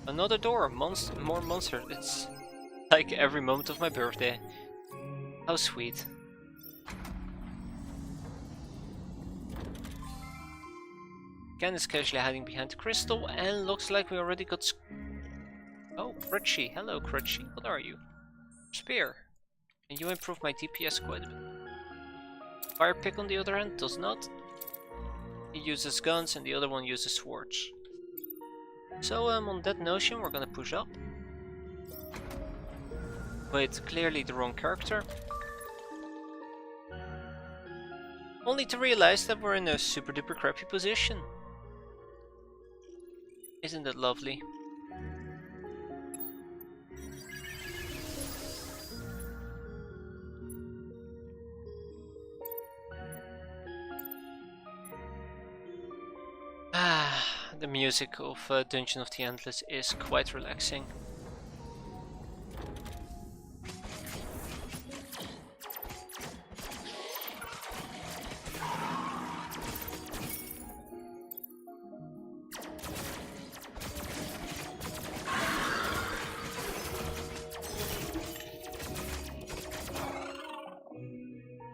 Another door, more monster. It's like every moment of my birthday. How sweet. Ken is casually hiding behind the crystal, and looks like we already got. Oh, Crutchy. Hello, Crutchy. What are you? Spear. And you improved my DPS quite a bit. Fire Pick on the other hand does not. He uses guns and the other one uses swords. So on that notion we're gonna push up. With clearly the wrong character. Only to realize that we're in a super duper crappy position. Isn't that lovely? The music of Dungeon of the Endless is quite relaxing.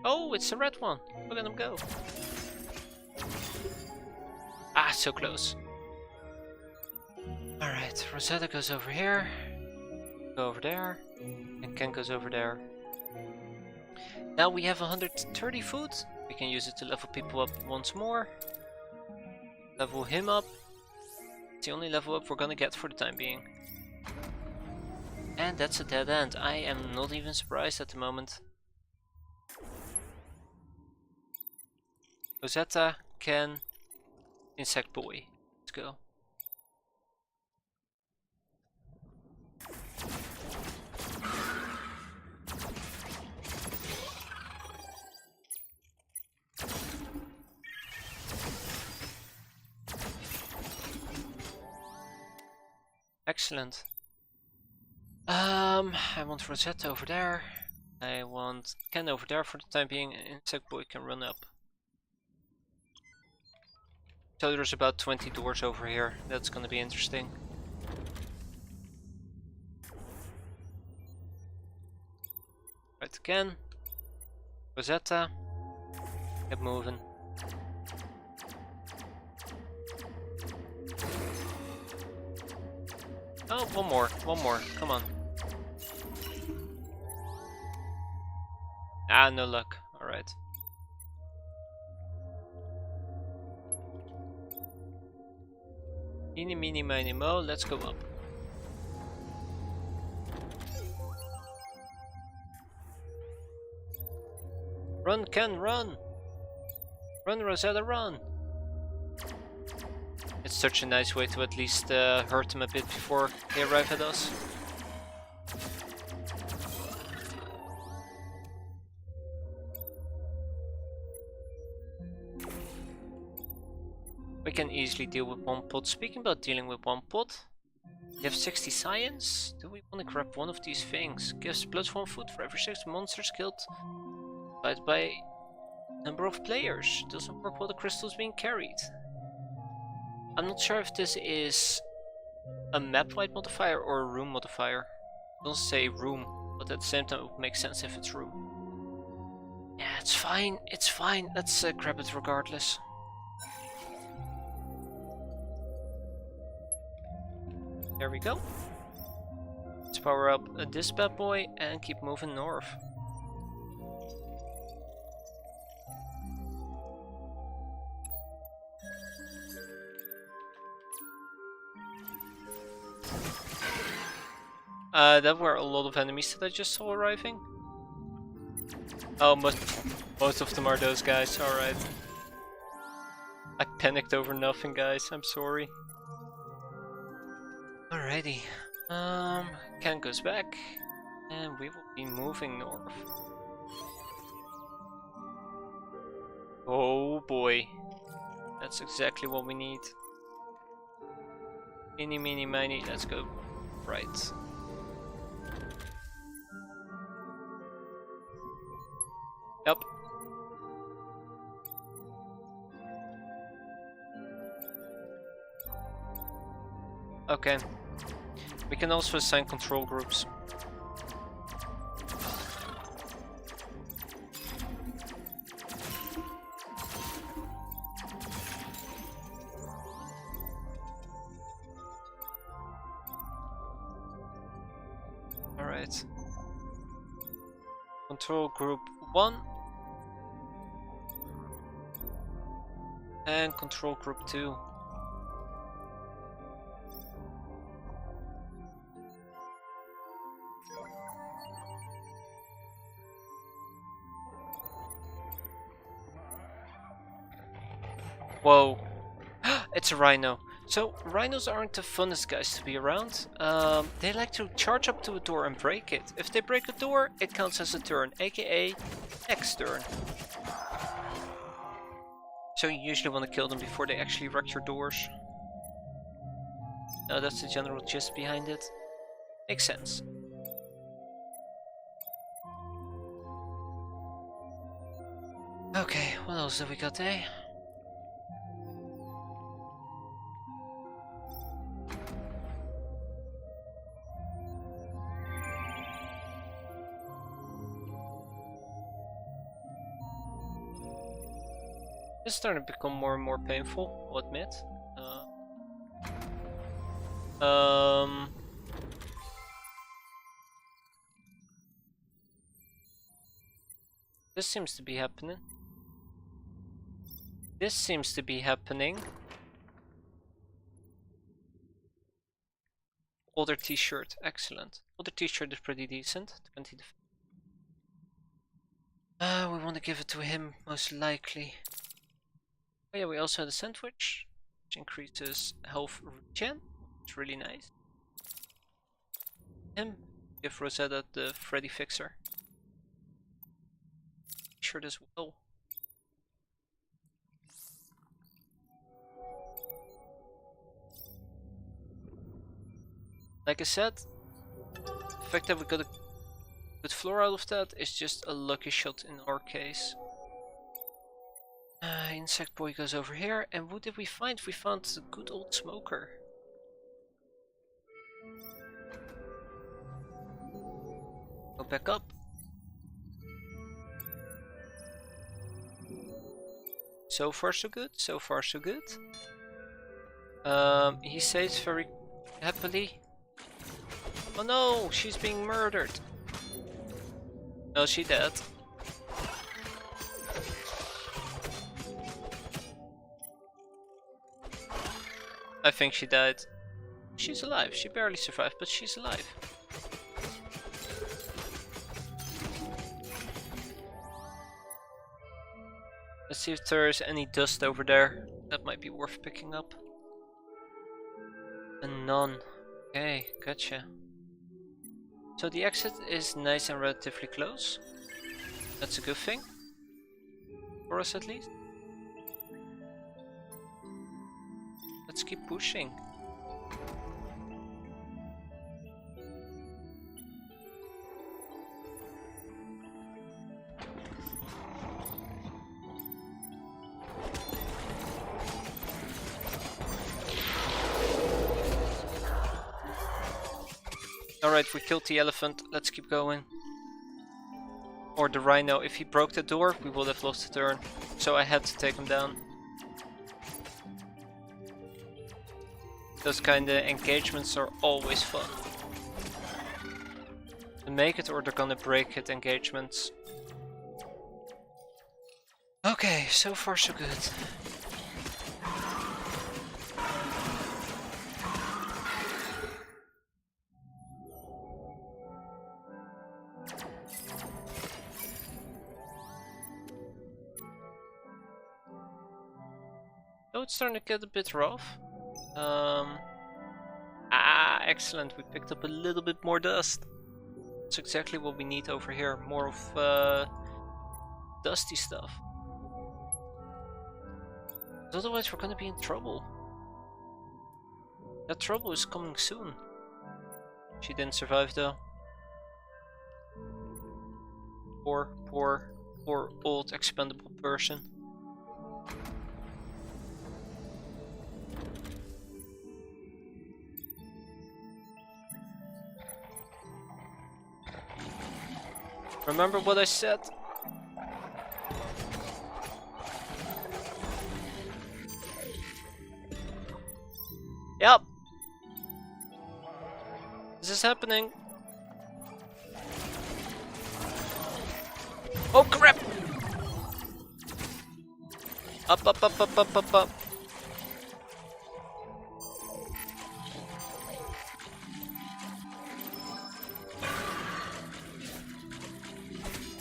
Oh, it's a red one. Look at him go. Ah, so close. Alright, Rosetta goes over here, go over there, and Ken goes over there. Now we have 130 food. We can use it to level people up once more. Level him up. It's the only level up we're gonna get for the time being. And that's a dead end. I am not even surprised at the moment. Rosetta, Ken, Insect Boy. Let's go. Excellent. I want Rosetta over there. I want Ken over there for the time being, and Insect Boy can run up. So there's about 20 doors over here. That's gonna be interesting. Right, again. Rosetta. Get moving. Oh, one more, come on. Ah, no luck, alright. Eeny, meeny, miny, mo, let's go up. Run, Ken, run! Run, Rosetta, run! It's such a nice way to at least hurt them a bit before they arrive at us. We can easily deal with one pot. Speaking about dealing with one pot, we have 60 science. Do we want to grab one of these things? Gives +1 food for every 6 monsters killed divided by number of players. Doesn't work while the crystal is being carried. I'm not sure if this is a map-wide modifier or a room modifier. It doesn't say room, but at the same time it would make sense if it's room. Yeah, it's fine, it's fine. Let's grab it regardless. There we go. Let's power up this bad boy and keep moving north. There were a lot of enemies that I just saw arriving. Oh, most of them are those guys, alright. I panicked over nothing, guys, I'm sorry. Alrighty, Ken goes back, and we will be moving north. Oh boy, that's exactly what we need. Eeny, meeny, miny, let's go right. Yep. Okay. We can also assign control groups. Alright. Control group 1. And control group 2. Whoa, it's a rhino. So rhinos aren't the funnest guys to be around. They like to charge up to a door and break it. If they break a door, it counts as a turn, aka next turn. So you usually want to kill them before they actually wreck your doors. No, that's the general gist behind it. Makes sense. Okay, what else have we got there? It's starting to become more and more painful, I'll admit. This seems to be happening. This seems to be happening. Older t-shirt, excellent. Older t-shirt is pretty decent. 20 defense. We want to give it to him, most likely. Oh yeah, we also had a sandwich, which increases health regen. It's really nice. Him, give Rosetta the Freddy Fixer. Shirt as well. Like I said, the fact that we got a good floor out of that is just a lucky shot in our case. Insect boy goes over here, and what did we find? We found the good old smoker. Go back up. So far so good, so far so good. He saves very happily. Oh no, she's being murdered. No, she dead. I think she died. She's alive. She barely survived, but she's alive. Let's see if there's any dust over there. That might be worth picking up. A nun. Okay, gotcha. So the exit is nice and relatively close. That's a good thing. For us at least. Let's keep pushing. Alright, we killed the elephant. Let's keep going. Or the rhino. If he broke the door, we would have lost a turn. So I had to take him down. Those kind of engagements are always fun. To make it or they're gonna break it engagements. Okay, so far so good. Oh, it's starting to get a bit rough. Excellent. We picked up a little bit more dust. That's exactly what we need over here. More of dusty stuff. Otherwise, we're gonna be in trouble. That trouble is coming soon. She didn't survive though. Poor old expendable person. Remember what I said? Yep. This is happening. Oh crap! Up.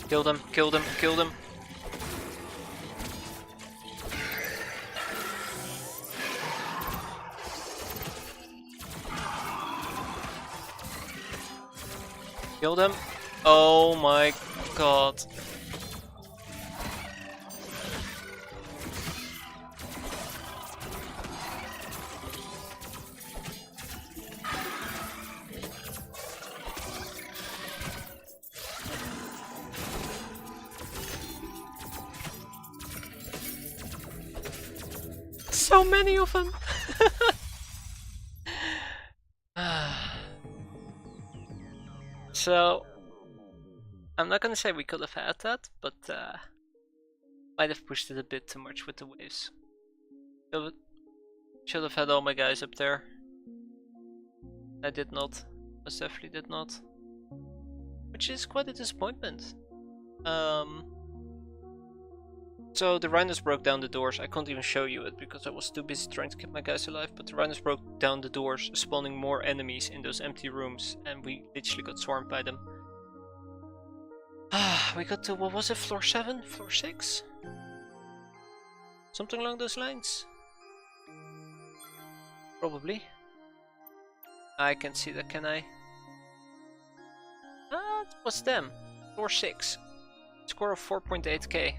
Killed him. Killed him. Oh my god. So many of them. So, I'm not gonna say we could have had that, but might have pushed it a bit too much with the waves. Should have had all my guys up there. I did not. Most definitely did not. Which is quite a disappointment. So the rhinos broke down the doors. I can't even show you it because I was too busy trying to keep my guys alive, but the rhinos broke down the doors, spawning more enemies in those empty rooms, and we literally got swarmed by them. We got to, what was it, floor 7? Floor 6? Something along those lines? Probably. I can see that, can I? Ah, it was them. Floor 6. Score of 4.8k.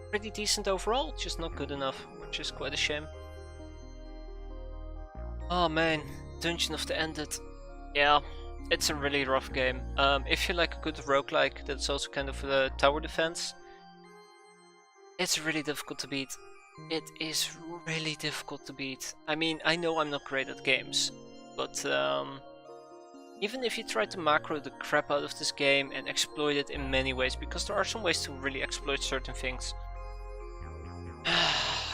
Pretty decent overall, just not good enough, which is quite a shame. Oh man, Dungeon of the Ended. Yeah, it's a really rough game. If you like a good roguelike that's also kind of a tower defense, it's really difficult to beat. It is really difficult to beat. I mean, I know I'm not great at games, but even if you try to macro the crap out of this game and exploit it in many ways, because there are some ways to really exploit certain things,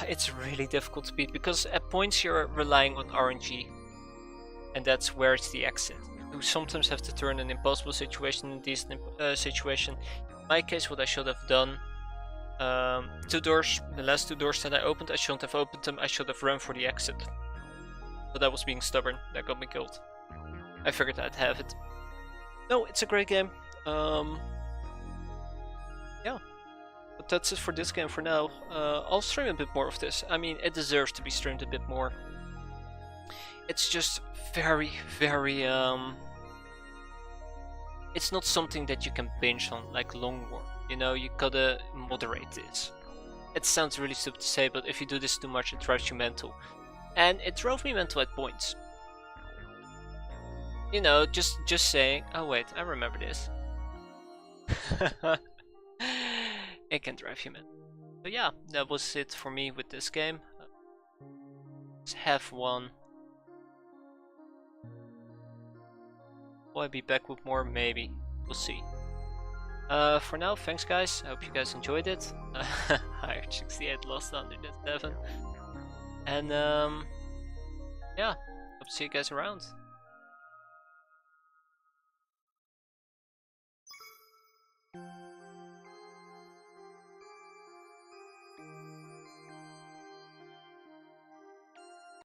it's really difficult to beat, because at points you're relying on RNG, and that's where it's the exit. You sometimes have to turn an impossible situation into a decent situation. In my case, what I should have done, 2 doors, the last 2 doors that I opened, I shouldn't have opened them, I should have run for the exit. But I was being stubborn, that got me killed. I figured I'd have it. No, it's a great game. Yeah. But that's it for this game for now. I'll stream a bit more of this. I mean, it deserves to be streamed a bit more. it's just very, very it's not something that you can binge on like long war. You know, you gotta moderate this. It sounds really stupid to say, but if you do this too much, it drives you mental. And it drove me mental at points. You know, just saying, oh wait, I remember this. It can drive you mental. So yeah, that was it for me with this game. Let's have one. Will I be back with more? Maybe. We'll see. For now, thanks guys. I hope you guys enjoyed it. Higher 68 lost 107. And yeah, hope to see you guys around.